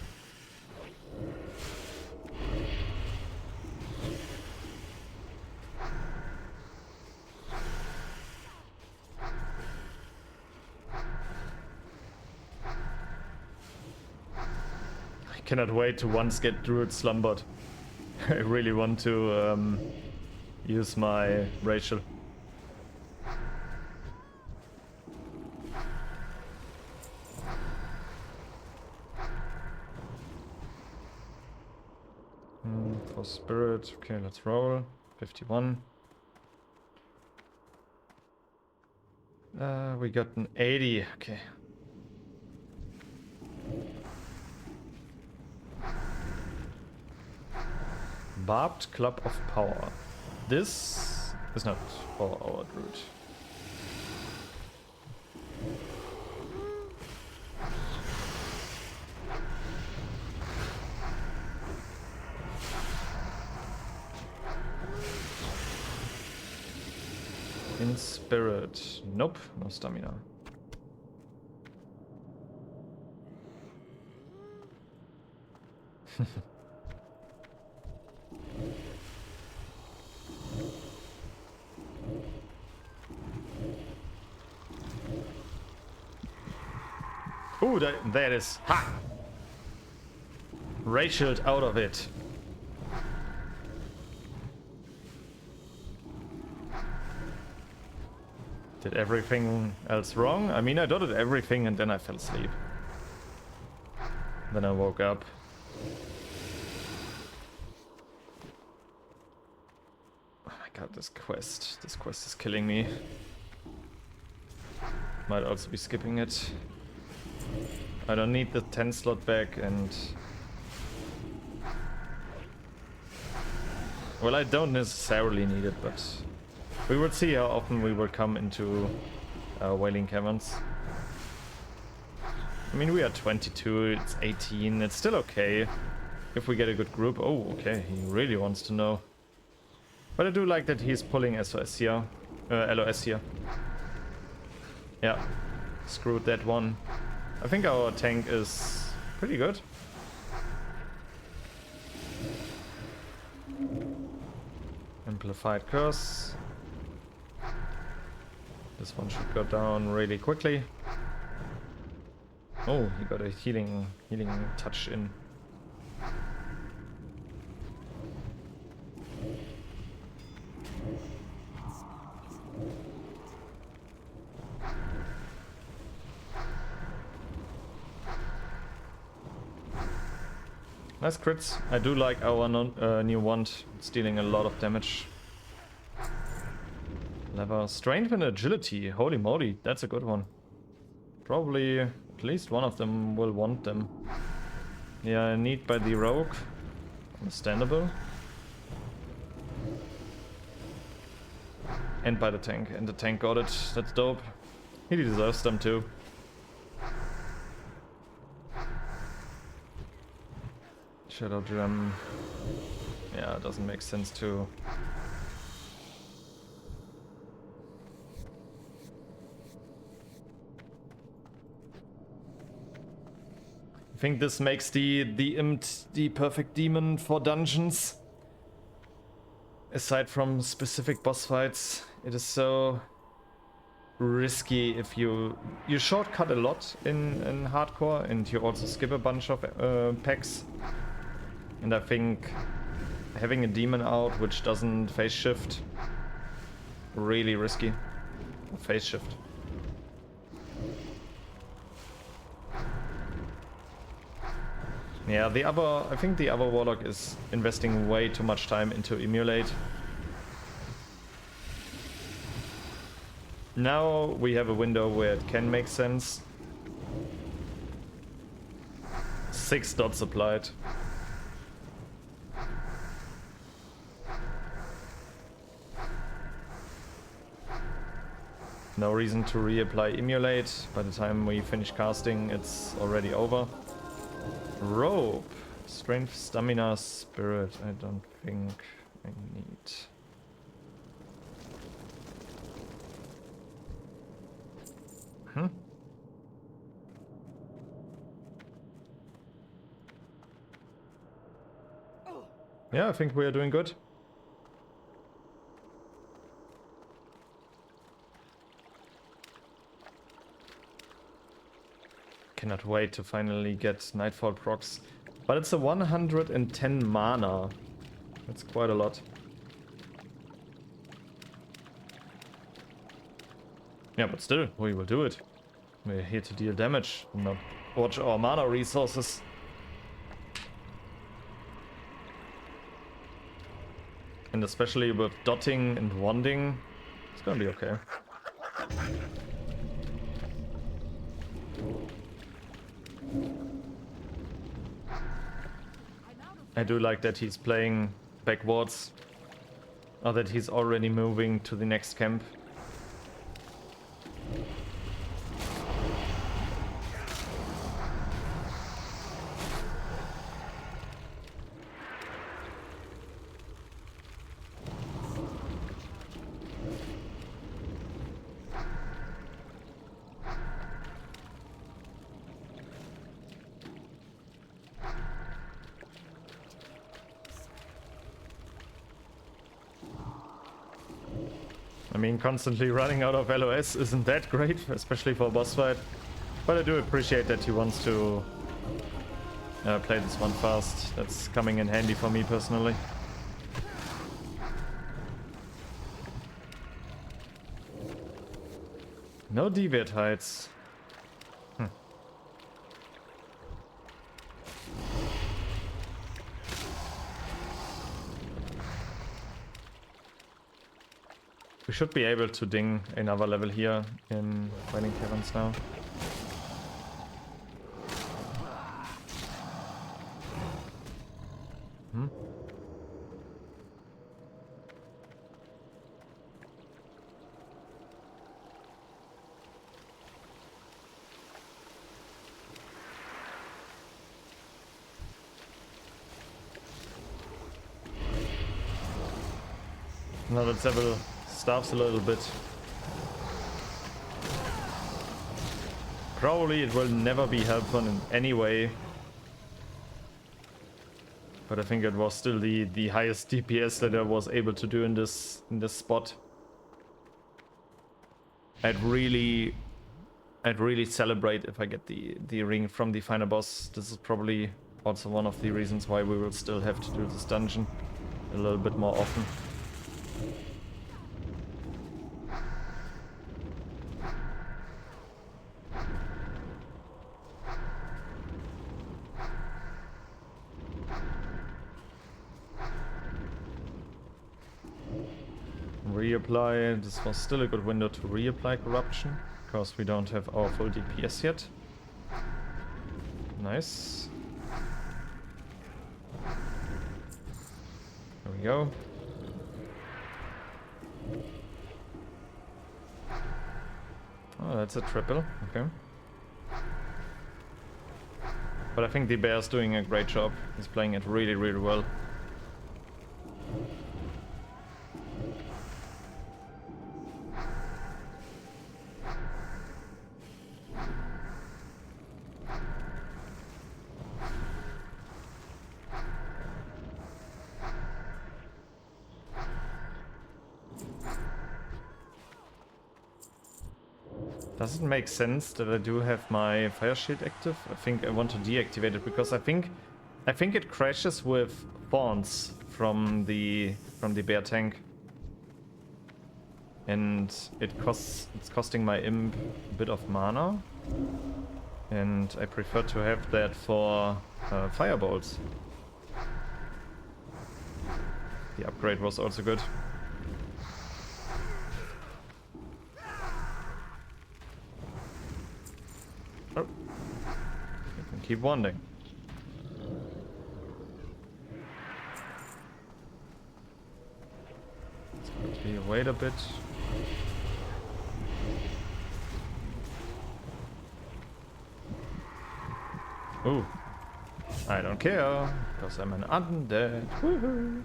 Cannot wait to once get Druid slumbered. I really want to use my Rachel. For spirit, okay, let's roll. 51. We got an 80, okay. Barbed Club of Power. This is not for our druid. in spirit. Nope, no stamina. Ooh, there it is. Ha! Ray shield out of it. Did everything else wrong? I mean, I dotted everything and then I fell asleep. Then I woke up. Oh my god, this quest is killing me. Might also be skipping it. I don't need the 10 slot back and... Well, I don't necessarily need it, but... We will see how often we will come into Wailing Caverns. I mean, we are 22, it's 18, it's still okay. If we get a good group. Oh, okay, he really wants to know. But I do like that he's pulling SOS here. LOS here. Yeah, screwed that one. I think our tank is pretty good. Amplified curse. This one should go down really quickly. Oh, he got a healing touch in. Nice crits. I do like our new wand. It's dealing a lot of damage. Lever. Strength and agility. Holy moly, that's a good one. Probably at least one of them will want them. Yeah, need by the rogue. Understandable. And by the tank. And the tank got it. That's dope. He deserves them too. Shadow Gem. Yeah, it doesn't make sense to... I think this makes the Impt the perfect demon for dungeons. Aside from specific boss fights, it is so risky if you shortcut a lot in hardcore and you also skip a bunch of packs. And I think having a demon out which doesn't phase shift, really risky. Phase shift. Yeah, I think the other Warlock is investing way too much time into emulate. Now we have a window where it can make sense. 6 dots applied. No reason to reapply emulate. By the time we finish casting, it's already over. Rope. Strength, stamina, spirit. I don't think I need. Yeah, I think we are doing good. Cannot wait to finally get Nightfall procs. But it's a 110 mana. That's quite a lot. Yeah, but still, we will do it. We're here to deal damage, not watch our mana resources. And especially with dotting and wanding, it's gonna be okay. I do like that he's playing backwards, or that he's already moving to the next camp. mean, constantly running out of LOS isn't that great, especially for a boss fight. But I do appreciate that he wants to play this one fast. That's coming in handy for me personally. No deviate heights. We should be able to ding another level here in Wailing Caverns now. Now that Seville starves a little bit. Probably it will never be helpful in any way. But I think it was still the highest DPS that I was able to do in this spot. I'd really celebrate if I get the ring from the final boss. This is probably also one of the reasons why we will still have to do this dungeon a little bit more often. Reapply. This was still a good window to reapply corruption, because we don't have our full DPS yet. Nice. There we go. Oh, that's a triple. Okay. But I think the bear's doing a great job. He's playing it really, really well. Does it make sense that I do have my fire shield active? I think I want to deactivate it because I think it crashes with thorns from the bear tank, and it's costing my imp a bit of mana, and I prefer to have that for firebolts. The upgrade was also good. Oh, you can keep wanting. Let's quickly wait a bit. Ooh, I don't care, because I'm an undead. Woohoo!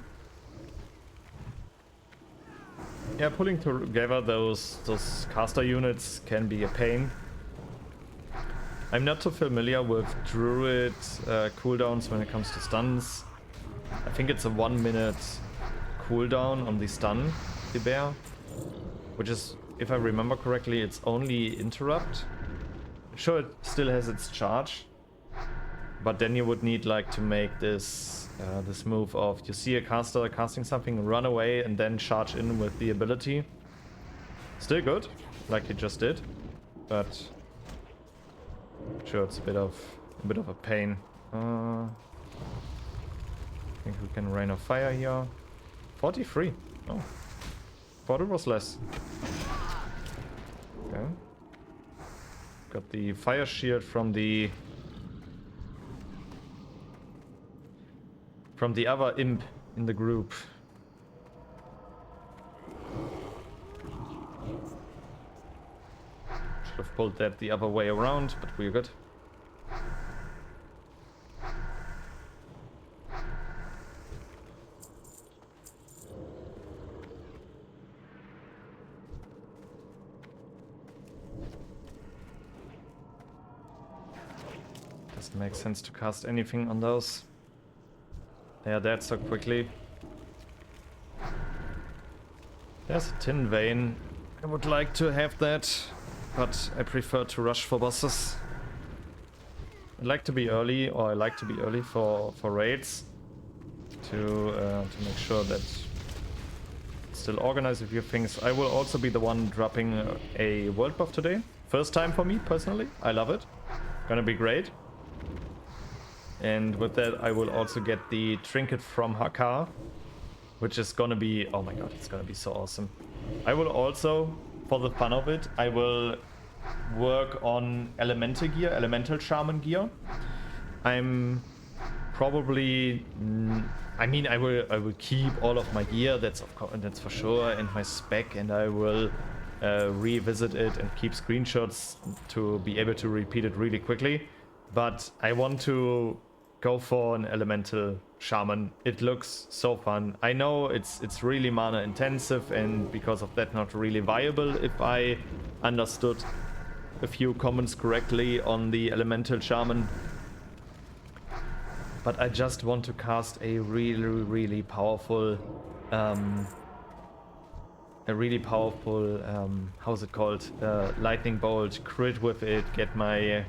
Yeah, pulling together those caster units can be a pain. I'm not too familiar with druid cooldowns when it comes to stuns. I think it's a 1 minute cooldown on the stun, the bear, which is, if I remember correctly, it's only interrupt. Sure, it still has its charge, but then you would need like to make this this move of you see a caster casting something, run away, and then charge in with the ability. Still good, like he just did, but sure, it's a bit of a pain. I think we can rain of fire here. 43. Oh, thought it was less. Okay. Got the fire shield from the other imp in the group. Should have pulled that the other way around, but we're good. Doesn't make sense to cast anything on those. They are dead so quickly. There's a tin vein. I would like to have that, but I prefer to rush for bosses. I like to be early, or I like to be early for raids to make sure that still organize a few things. I will also be the one dropping a world buff today. First time for me personally. I love it. Gonna be great. And with that, I will also get the trinket from Hakar, which is gonna be, oh my god, it's gonna be so awesome. I will also, for the fun of it, I will work on elemental gear, elemental shaman gear. I'm probably, I mean, I will keep all of my gear. That's of course, that's for sure, and my spec, and I will revisit it and keep screenshots to be able to repeat it really quickly. But I want to go for an elemental shaman. It looks so fun. I know it's really mana intensive, and because of that not really viable if I understood a few comments correctly on the elemental shaman. But I just want to cast a really powerful how's it called, lightning bolt, crit with it, get my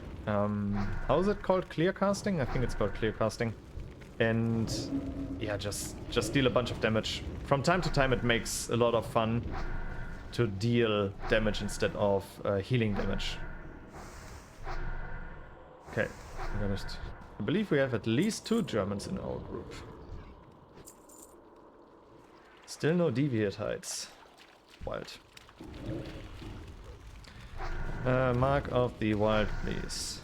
how's it called, clear casting? I think it's called clear casting. And yeah, just deal a bunch of damage. From time to time it makes a lot of fun to deal damage instead of healing damage. Okay, I believe we have at least 2 Germans in our group. Still no deviate heights. Wild. Mark of the wild, please.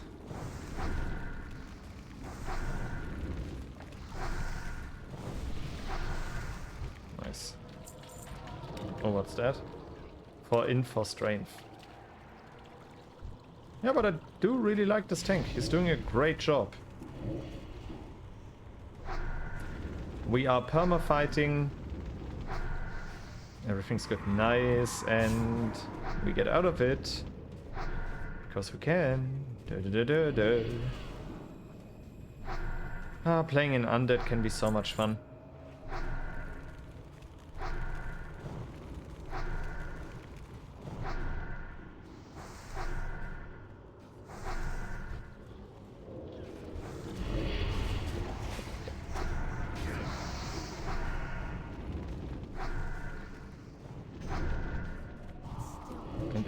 Nice. Oh, what's that? For strength. Yeah, but I do really like this tank. He's doing a great job. We are perma-fighting. Everything's good. Nice. And we get out of it. Because we can. Playing in undead can be so much fun.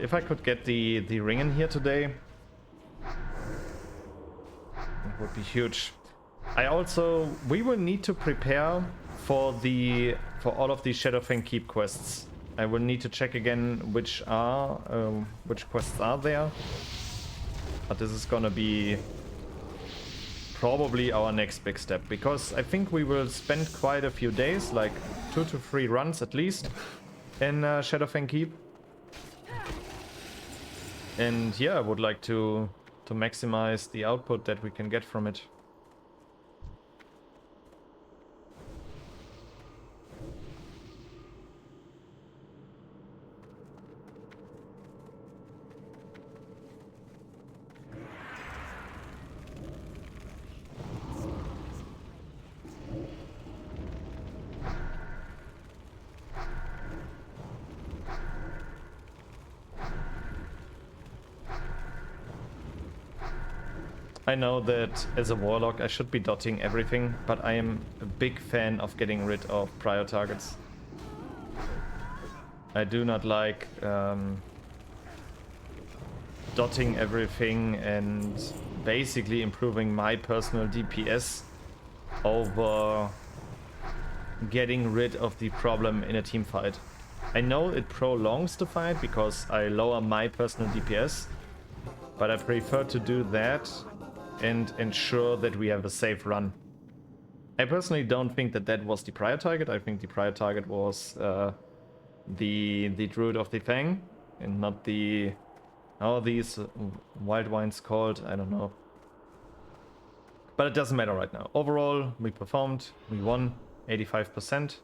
If I could get the ring in here today, it would be huge. We will need to prepare for all of these Shadowfang Keep quests. I will need to check again which quests are there. But this is gonna be probably our next big step, because I think we will spend quite a few days, like 2 to 3 runs at least, in Shadowfang Keep. And yeah, I would like to maximize the output that we can get from it. I know that as a Warlock I should be dotting everything, but I am a big fan of getting rid of prior targets. I do not like dotting everything and basically improving my personal DPS over getting rid of the problem in a team fight. I know it prolongs the fight because I lower my personal DPS, but I prefer to do that and ensure that we have a safe run. I personally don't think that that was the prior target. I think the prior target was the Druid of the Fang, and not the... how are these wild wines called? I don't know. But it doesn't matter right now. Overall, we performed. We won 85%.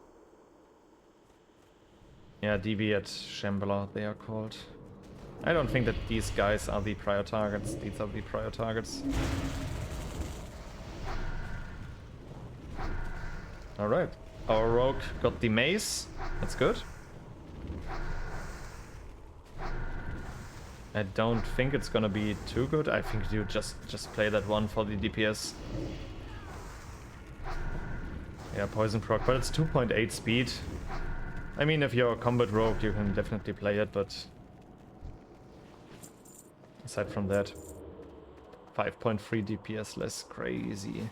Yeah, Deviate Shambler, they are called. I don't think that these guys are the prior targets. These are the prior targets. Alright. Our rogue got the mace. That's good. I don't think it's gonna be too good. I think you just play that one for the DPS. Yeah, poison proc, but it's 2.8 speed. I mean, if you're a combat rogue, you can definitely play it, but aside from that, 5.3 DPS less, crazy.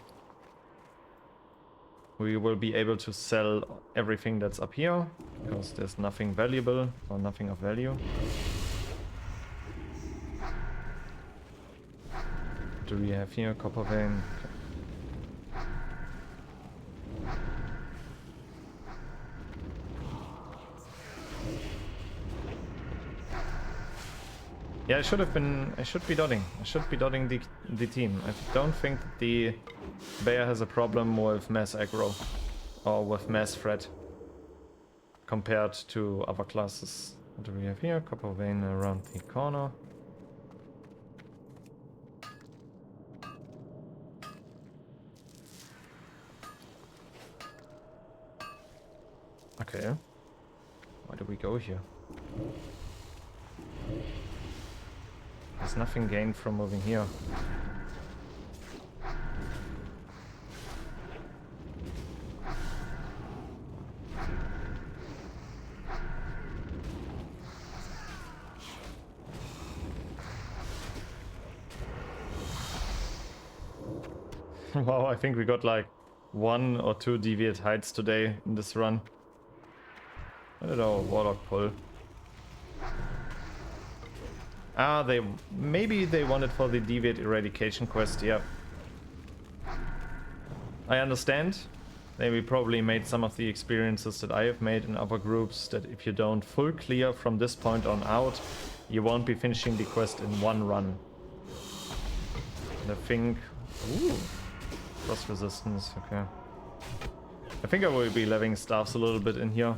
We will be able to sell everything that's up here, because there's nothing valuable or nothing of value. What do we have here? Copper vein. Yeah, I should be dotting. I should be dotting the team. I don't think that the bear has a problem with mass aggro or with mass threat compared to other classes. What do we have here? Copper vein around the corner. Okay. Why do we go here? There's nothing gained from moving here. Wow, I think we got like 1 or 2 deviate heights today in this run. What did our Warlock pull? Ah, maybe they wanted for the deviate eradication quest, yeah. I understand. They probably made some of the experiences that I have made in other groups, that if you don't full clear from this point on out, you won't be finishing the quest in one run. And I think... Ooh, frost resistance, okay. I think I will be leveling staffs a little bit in here.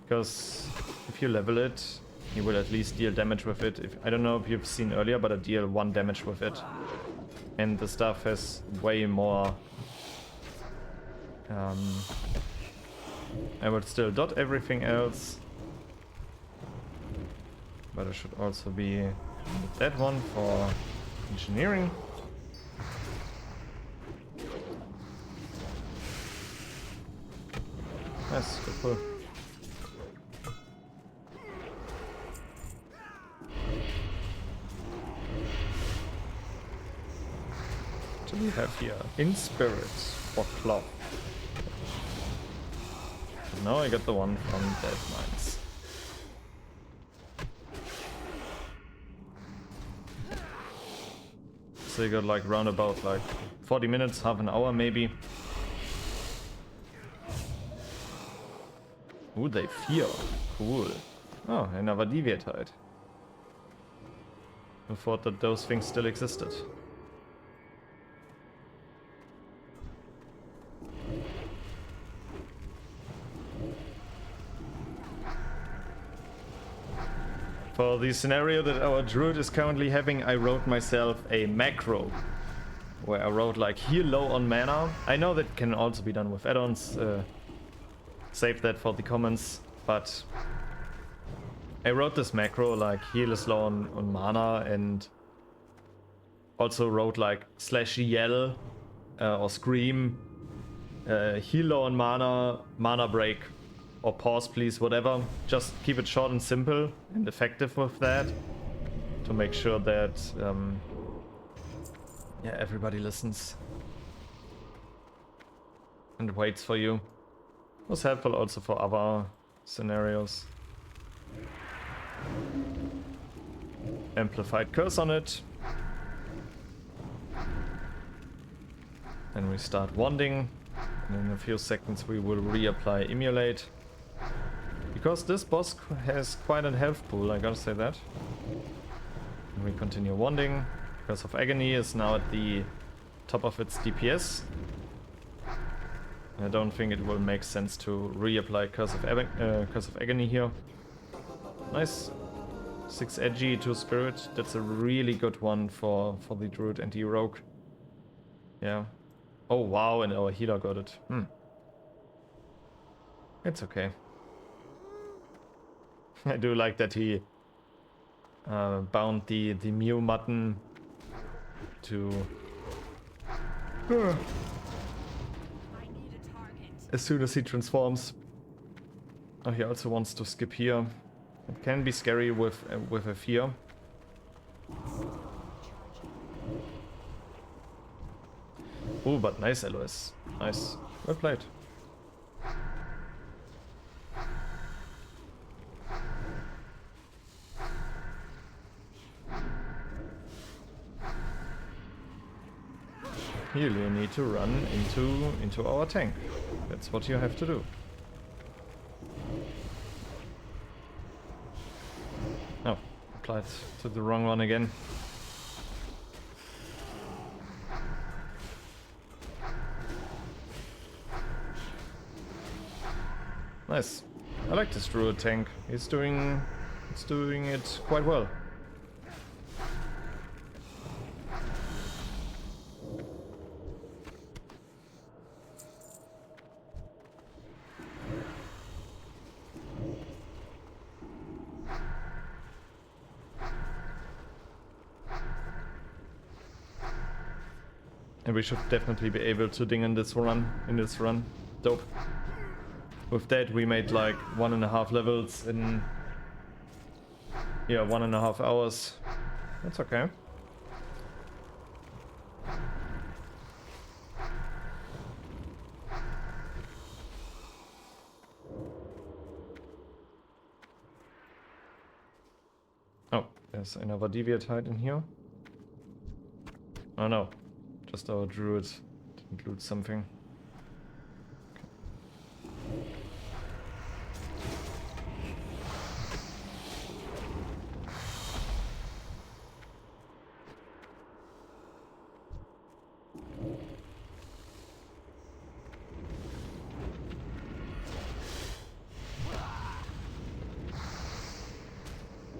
Because if you level it, you will at least deal damage with it. I don't know if you've seen earlier, but I deal 1 damage with it. And the staff has way more... I would still dot everything else. But I should also be that one for engineering. Nice, good pull. What do we have here? In spirit or cloth. Now I got the one from Dead Mines. So you got like round about like 40 minutes, half an hour maybe. Ooh, they fear. Cool. Oh, another deviate height. I thought that those things still existed. For the scenario that our druid is currently having, I wrote myself a macro. Where I wrote like heal low on mana. I know that can also be done with add-ons. Save that for the comments. But I wrote this macro like heal is low on mana, and also wrote like /yell or scream, heal low on mana, mana break, or pause please, whatever. Just keep it short and simple and effective with that, to make sure that yeah, everybody listens and waits for you. It was helpful also for other scenarios. Amplified curse on it. Then we start wanding, and in a few seconds we will reapply emulate. Because this boss has quite a health pool, I gotta say that. And we continue wanding. Curse of Agony is now at the top of its DPS. I don't think it will make sense to reapply Curse of Agony here. Nice. 6 edgy, 2 spirit. That's a really good one for the druid and the rogue. Yeah. Oh wow, and our healer got it. It's okay. I do like that he bound the Mew mutton to I need a target. as soon as he transforms. Oh, he also wants to skip here. It can be scary with a fear. Oh, but nice, LOS. Nice. Well played. Here you need to run into our tank. That's what you have to do. Oh, applied to the wrong one again. Nice. I like this druid tank. It's doing it quite well. And we should definitely be able to ding in this run. Dope. With that we made like 1.5 levels in 1.5 hours. That's okay. Oh, there's another deviate hide in here. Oh no. Just our druid didn't loot something.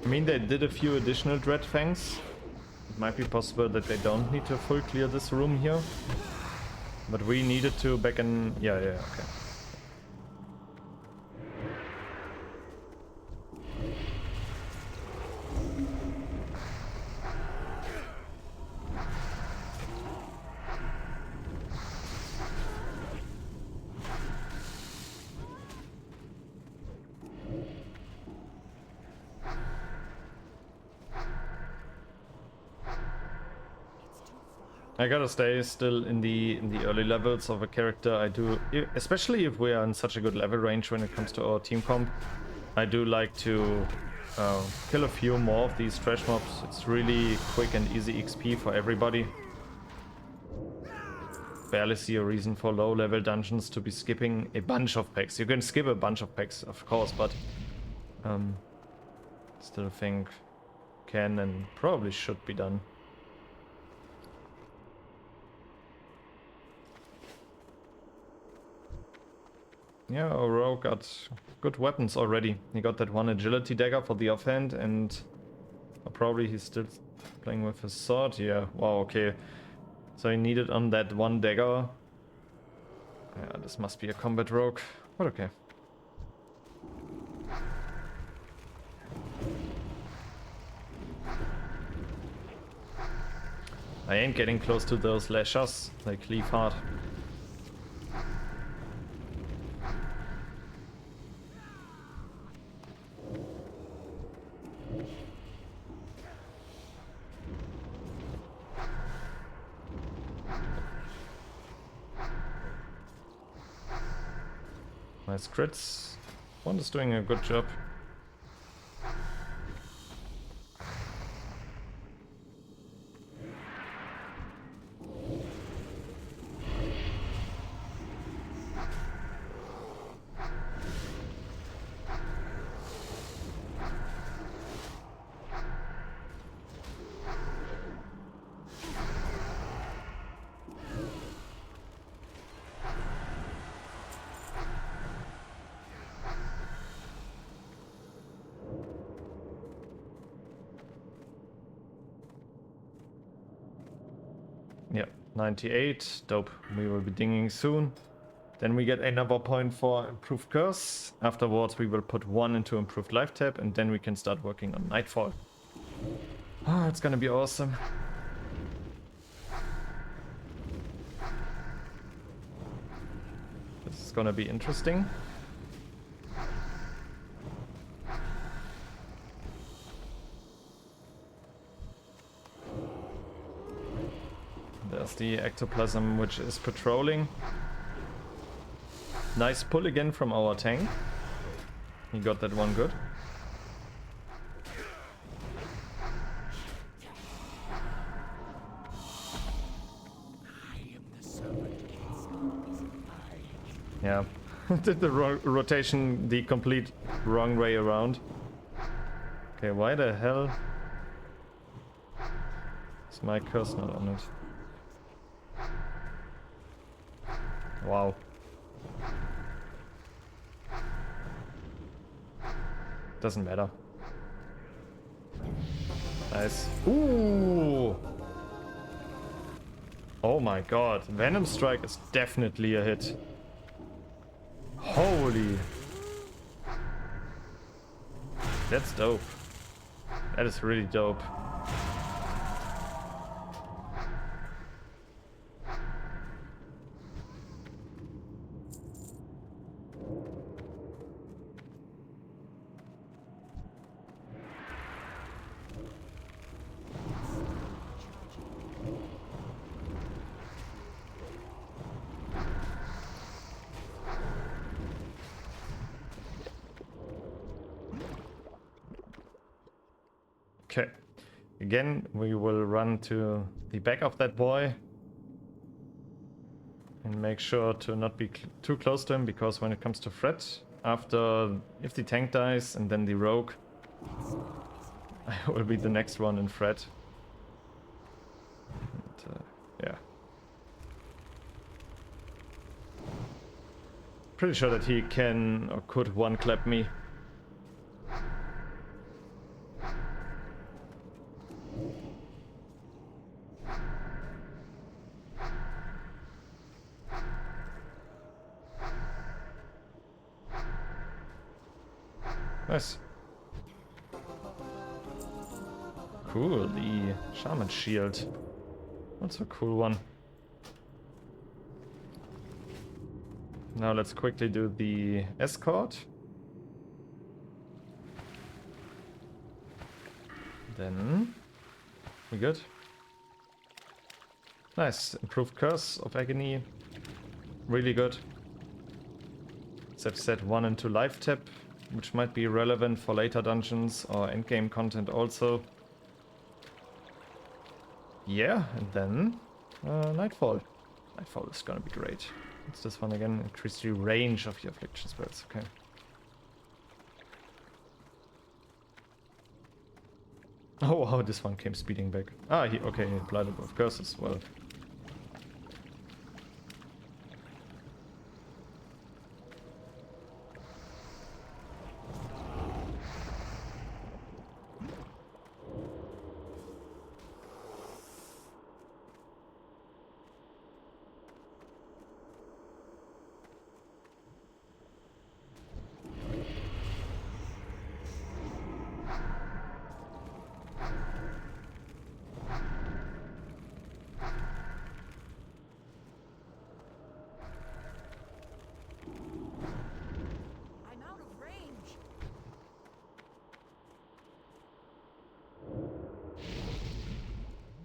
I mean, they did a few additional Dread Fangs. It might be possible that they don't need to full clear this room here. But we needed to back in... Yeah, okay. I gotta stay still in the early levels of a character. I do, especially if we are in such a good level range when it comes to our team comp. I do like to kill a few more of these trash mobs. It's really quick and easy XP for everybody. Barely see a reason for low level dungeons to be skipping a bunch of packs. You can skip a bunch of packs, of course, but still think can and probably should be done. Yeah, our rogue got good weapons already. He got that one agility dagger for the offhand, and probably he's still playing with his sword. Yeah, wow, okay. So he needed on that one dagger. Yeah, this must be a combat rogue, but okay. I ain't getting close to those lashers. They cleave hard. Nice crits. One is doing a good job. Yeah, 98. Dope. We will be dinging soon. Then we get another point for improved curse. Afterwards we will put one into improved life tap, and then we can start working on Nightfall. Oh, it's gonna be awesome. This is gonna be interesting. There's the ectoplasm, which is patrolling. Nice pull again from our tank. He got that one good. Yeah, did the rotation the complete wrong way around. Okay, why the hell is my curse not on it? Wow. Doesn't matter. Nice. Ooh! Oh my god, Venom Strike is definitely a hit. Holy. That's dope. That is really dope. Okay, again we will run to the back of that boy and make sure to not be too close to him, because when it comes to threat, after if the tank dies and then the rogue, I will be the next one in threat. And, yeah. Pretty sure that he can or could one-clap me. Nice. Cool, the Shaman Shield. That's a cool one. Now let's quickly do the escort. Then we good. Nice, improved Curse of Agony. Really good. They've set 1 and 2 life tap, which might be relevant for later dungeons or endgame content also. Yeah, and then Nightfall. Nightfall is gonna be great. What's this one again? Increase the range of your affliction spells. Okay. Oh wow, this one came speeding back. Ah, okay, he applied it with curses. Well.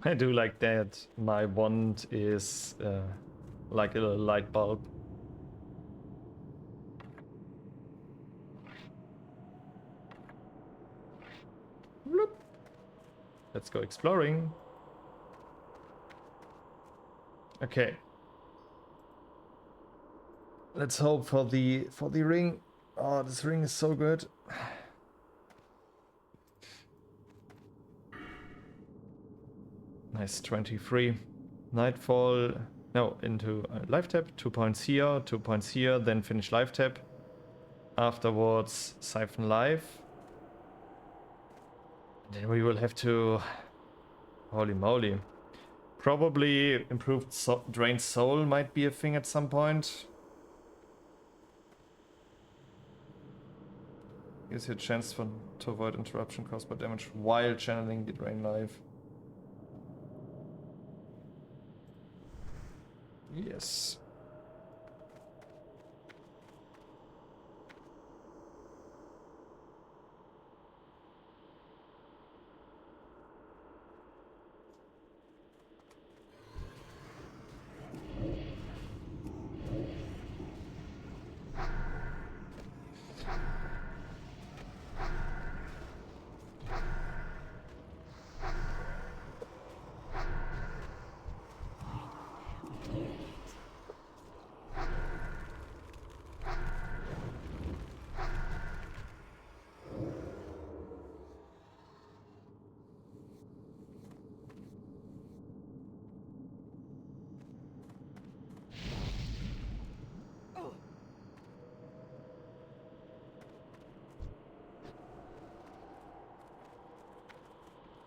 I do like that my wand is like a light bulb. Bloop. Let's go exploring. Okay. Let's hope for the ring. Oh, this ring is so good. Nice, 23. Nightfall. No, into life tap. 2 points here, 2 points here, then finish life tap. Afterwards, siphon life. Then we will have to. Holy moly. Probably improved drained soul might be a thing at some point. Gives you a chance to avoid interruption caused by damage while channeling the drain life. Yes.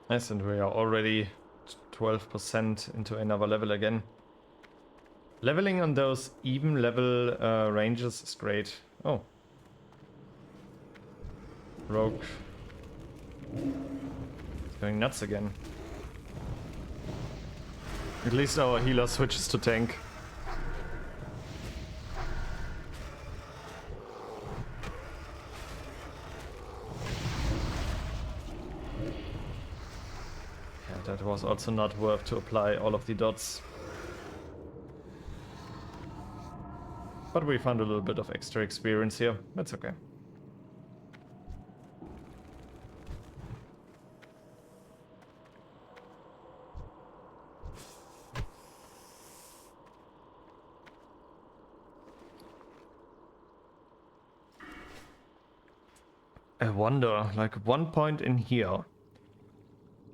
Nice, and we are already 12% into another level again. Leveling on those even level ranges is great. Oh. Rogue. It's going nuts again. At least our healer switches to tank. That was also not worth to apply all of the dots. But we found a little bit of extra experience here. That's okay. I wonder, like 1 point in here.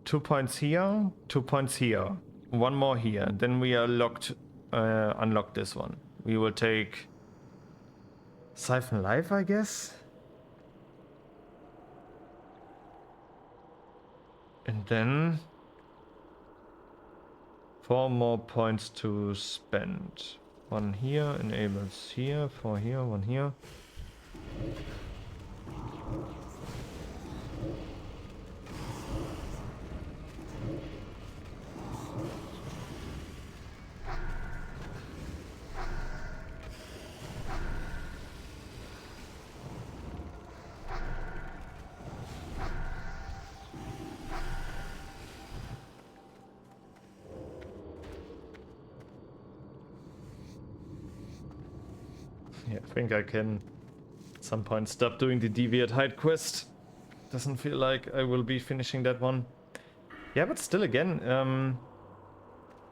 2 points here, 2 points here, 1 more here. Then we are locked, unlock this one. We will take Siphon Life, I guess. And then 4 more points to spend. 1 here, enables here, 4 here, 1 here. Yeah, I think I can at some point stop doing the Deviate Hide quest. Doesn't feel like I will be finishing that one. Yeah, but still again,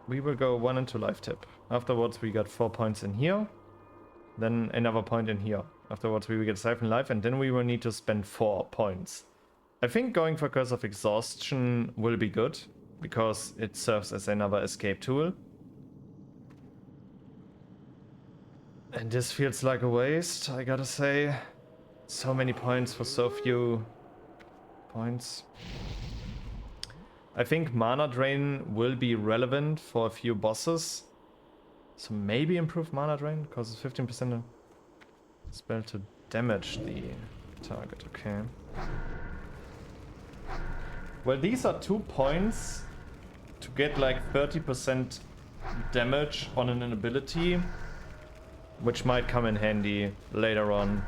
we will go 1 into life tip. Afterwards we got 4 points in here. Then another point in here. Afterwards we will get Siphon Life, and then we will need to spend 4 points. I think going for Curse of Exhaustion will be good, because it serves as another escape tool. And this feels like a waste, I gotta say. So many points for so few points. I think Mana Drain will be relevant for a few bosses. So maybe improve Mana Drain, causes 15% spell to damage the target, okay. Well, these are 2 points to get like 30% damage on an ability, which might come in handy later on.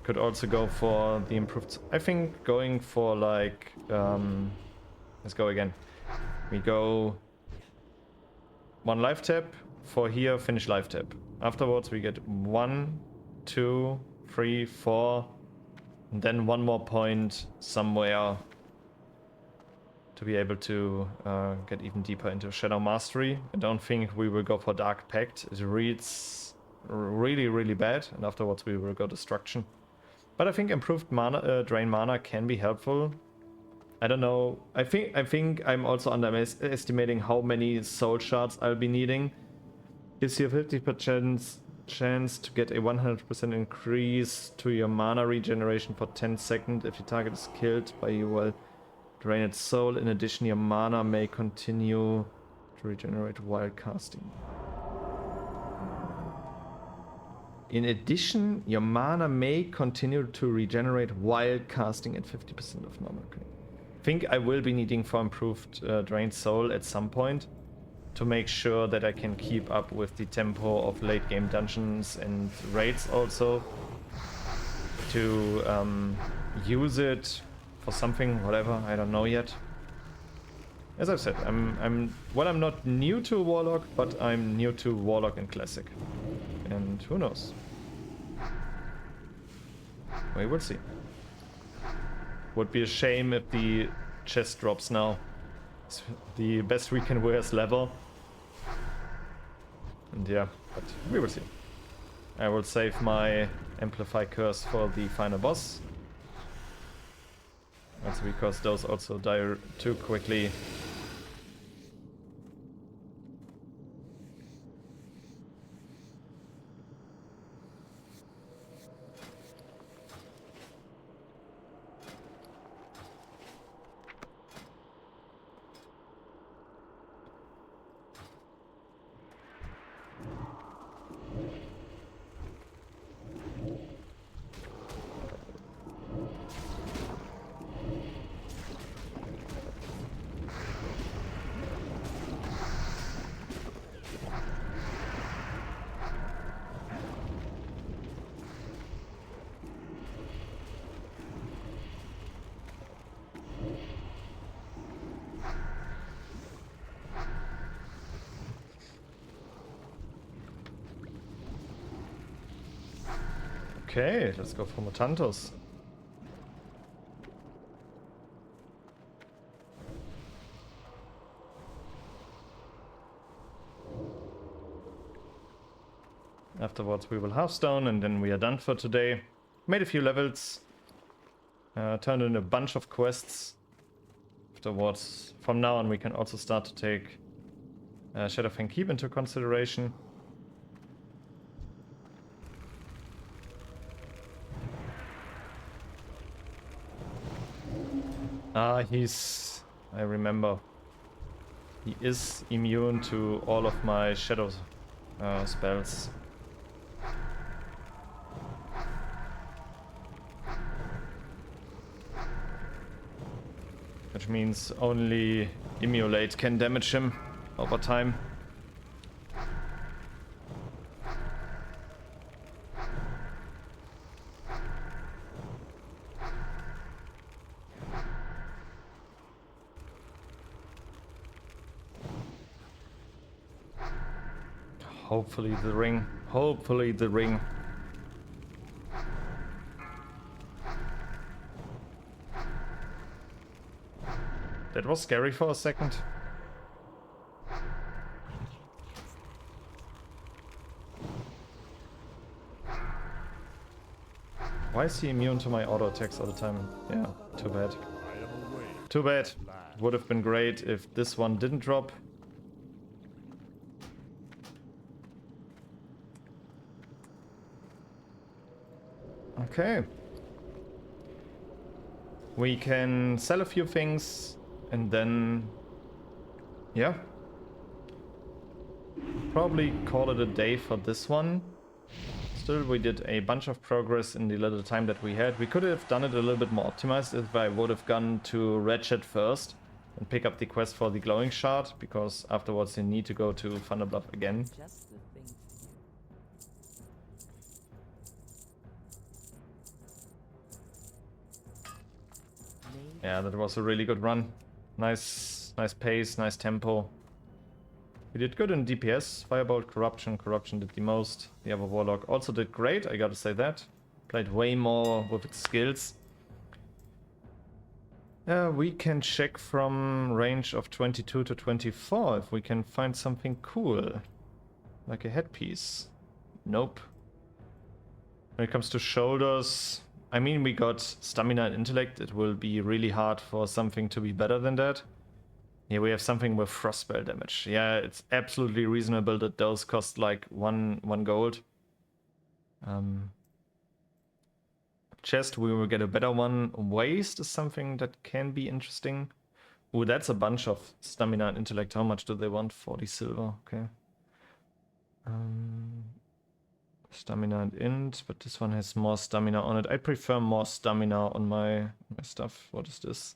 Could also go for the improved... I think going for like... let's go again. We go 1 life tap, for here, finish life tap. Afterwards we get 1, 2, 3, 4, and then 1 more point somewhere to be able to get even deeper into Shadow Mastery. I don't think we will go for Dark Pact. It reads really, really bad, and afterwards we will go Destruction. But I think improved mana, drain mana can be helpful. I don't know. I think I'm also underestimating how many soul shards I'll be needing. Gives you a 50% chance to get a 100% increase to your mana regeneration for 10 seconds if your target is killed by your drained soul. In addition, your mana may continue to regenerate while casting. In addition, your mana may continue to regenerate while casting at 50% of normal. Okay. I think I will be needing for improved Drained Soul at some point to make sure that I can keep up with the tempo of late game dungeons and raids also. To use it for something, whatever, I don't know yet. As I've said, I'm not new to Warlock, but I'm new to Warlock and Classic. And who knows? We will see. Would be a shame if the chest drops now. It's the best we can wear is level. And yeah, but we will see. I will save my Amplify Curse for the final boss. That's because those also die too quickly. Okay, let's go for Mutantos. Afterwards we will Hearthstone and then we are done for today. Made a few levels. Turned in a bunch of quests. Afterwards, from now on we can also start to take Shadowfang Keep into consideration. I remember. He is immune to all of my shadow spells. Which means only Immolate can damage him over time. Hopefully the ring. Hopefully the ring. That was scary for a second. Why is he immune to my auto attacks all the time? Yeah, too bad. Too bad. Would have been great if this one didn't drop. Okay. We can sell a few things and then, yeah, probably call it a day for this one. Still, we did a bunch of progress in the little time that we had. We could have done it a little bit more optimized if I would have gone to Ratchet first and pick up the quest for the glowing shard, because afterwards you need to go to Thunderbluff again. Yeah, that was a really good run. Nice pace, nice tempo. We did good in DPS. Firebolt, Corruption. Corruption did the most. The other Warlock also did great, I gotta say that. Played way more with its skills. We can check from range of 22 to 24 if we can find something cool. Like a headpiece. Nope. When it comes to shoulders, I mean, we got Stamina and Intellect. It will be really hard for something to be better than that. Here we have something with Frost Spell damage. Yeah, it's absolutely reasonable that those cost like one gold. Chest, we will get a better one. Waste is something that can be interesting. Ooh, that's a bunch of Stamina and Intellect. How much do they want? 40 silver, okay. Stamina and int, but this one has more stamina on it. I prefer more stamina on my stuff. What is this?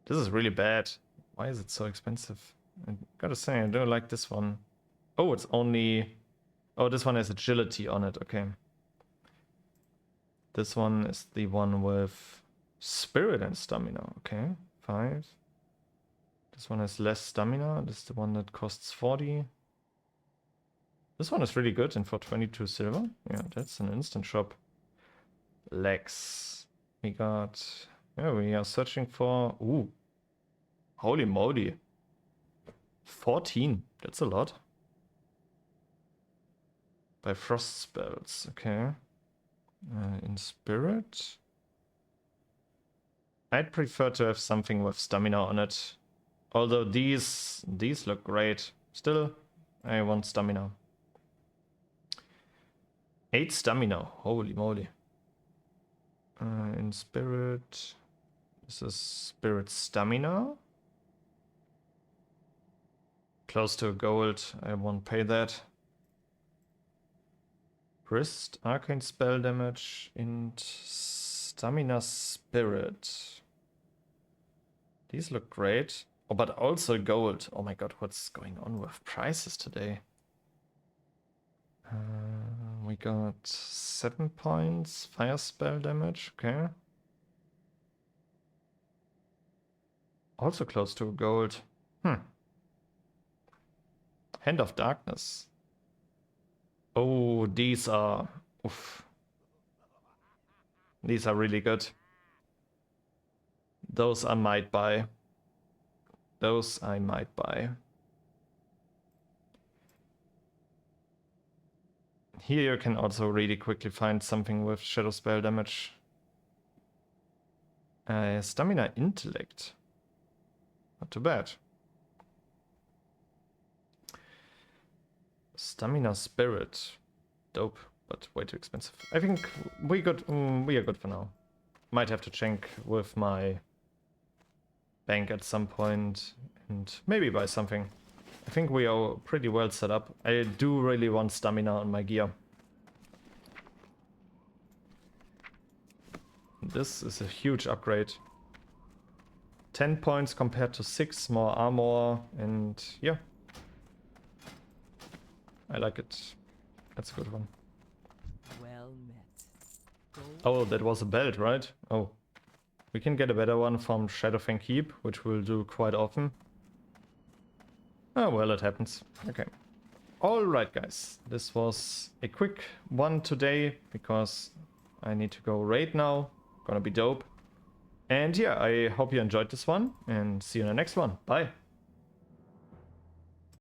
This is really bad. Why is it so expensive? I gotta say, I don't like this one. Oh, it's only... Oh, this one has agility on it. Okay. This one is the one with spirit and stamina. Okay, 5. This one has less stamina. This is the one that costs 40. This one is really good, and for 22 silver. Yeah, that's an instant shop. Legs. We got... Yeah, we are searching for... Ooh. Holy moly. 14. That's a lot. By frost spells. Okay. In spirit. I'd prefer to have something with stamina on it. Although these look great. Still, I want stamina. 8 stamina. Holy moly. In spirit. This is spirit stamina. Close to gold. I won't pay that. Wrist, arcane spell damage, and stamina spirit. These look great. Oh, but also gold. Oh my god, what's going on with prices today? We got 7 points. Fire spell damage, okay. Also close to gold. Hand of Darkness. Oh, these are... Oof. These are really good. Those I might buy. Those I might buy. Here you can also really quickly find something with shadow spell damage. Stamina intellect. Not too bad. Stamina spirit. Dope, but way too expensive. I think we are good for now. Might have to check with my bank at some point and maybe buy something. I think we are pretty well set up. I do really want stamina on my gear. This is a huge upgrade. 10 points compared to 6, more armor, and yeah. I like it. That's a good one. Well met. Oh, that was a belt, right? Oh. We can get a better one from Shadowfang Keep, which we'll do quite often. Oh, well, it happens. Okay. Alright, guys. This was a quick one today, because I need to go raid now. Gonna be dope. And yeah, I hope you enjoyed this one, and see you in the next one. Bye!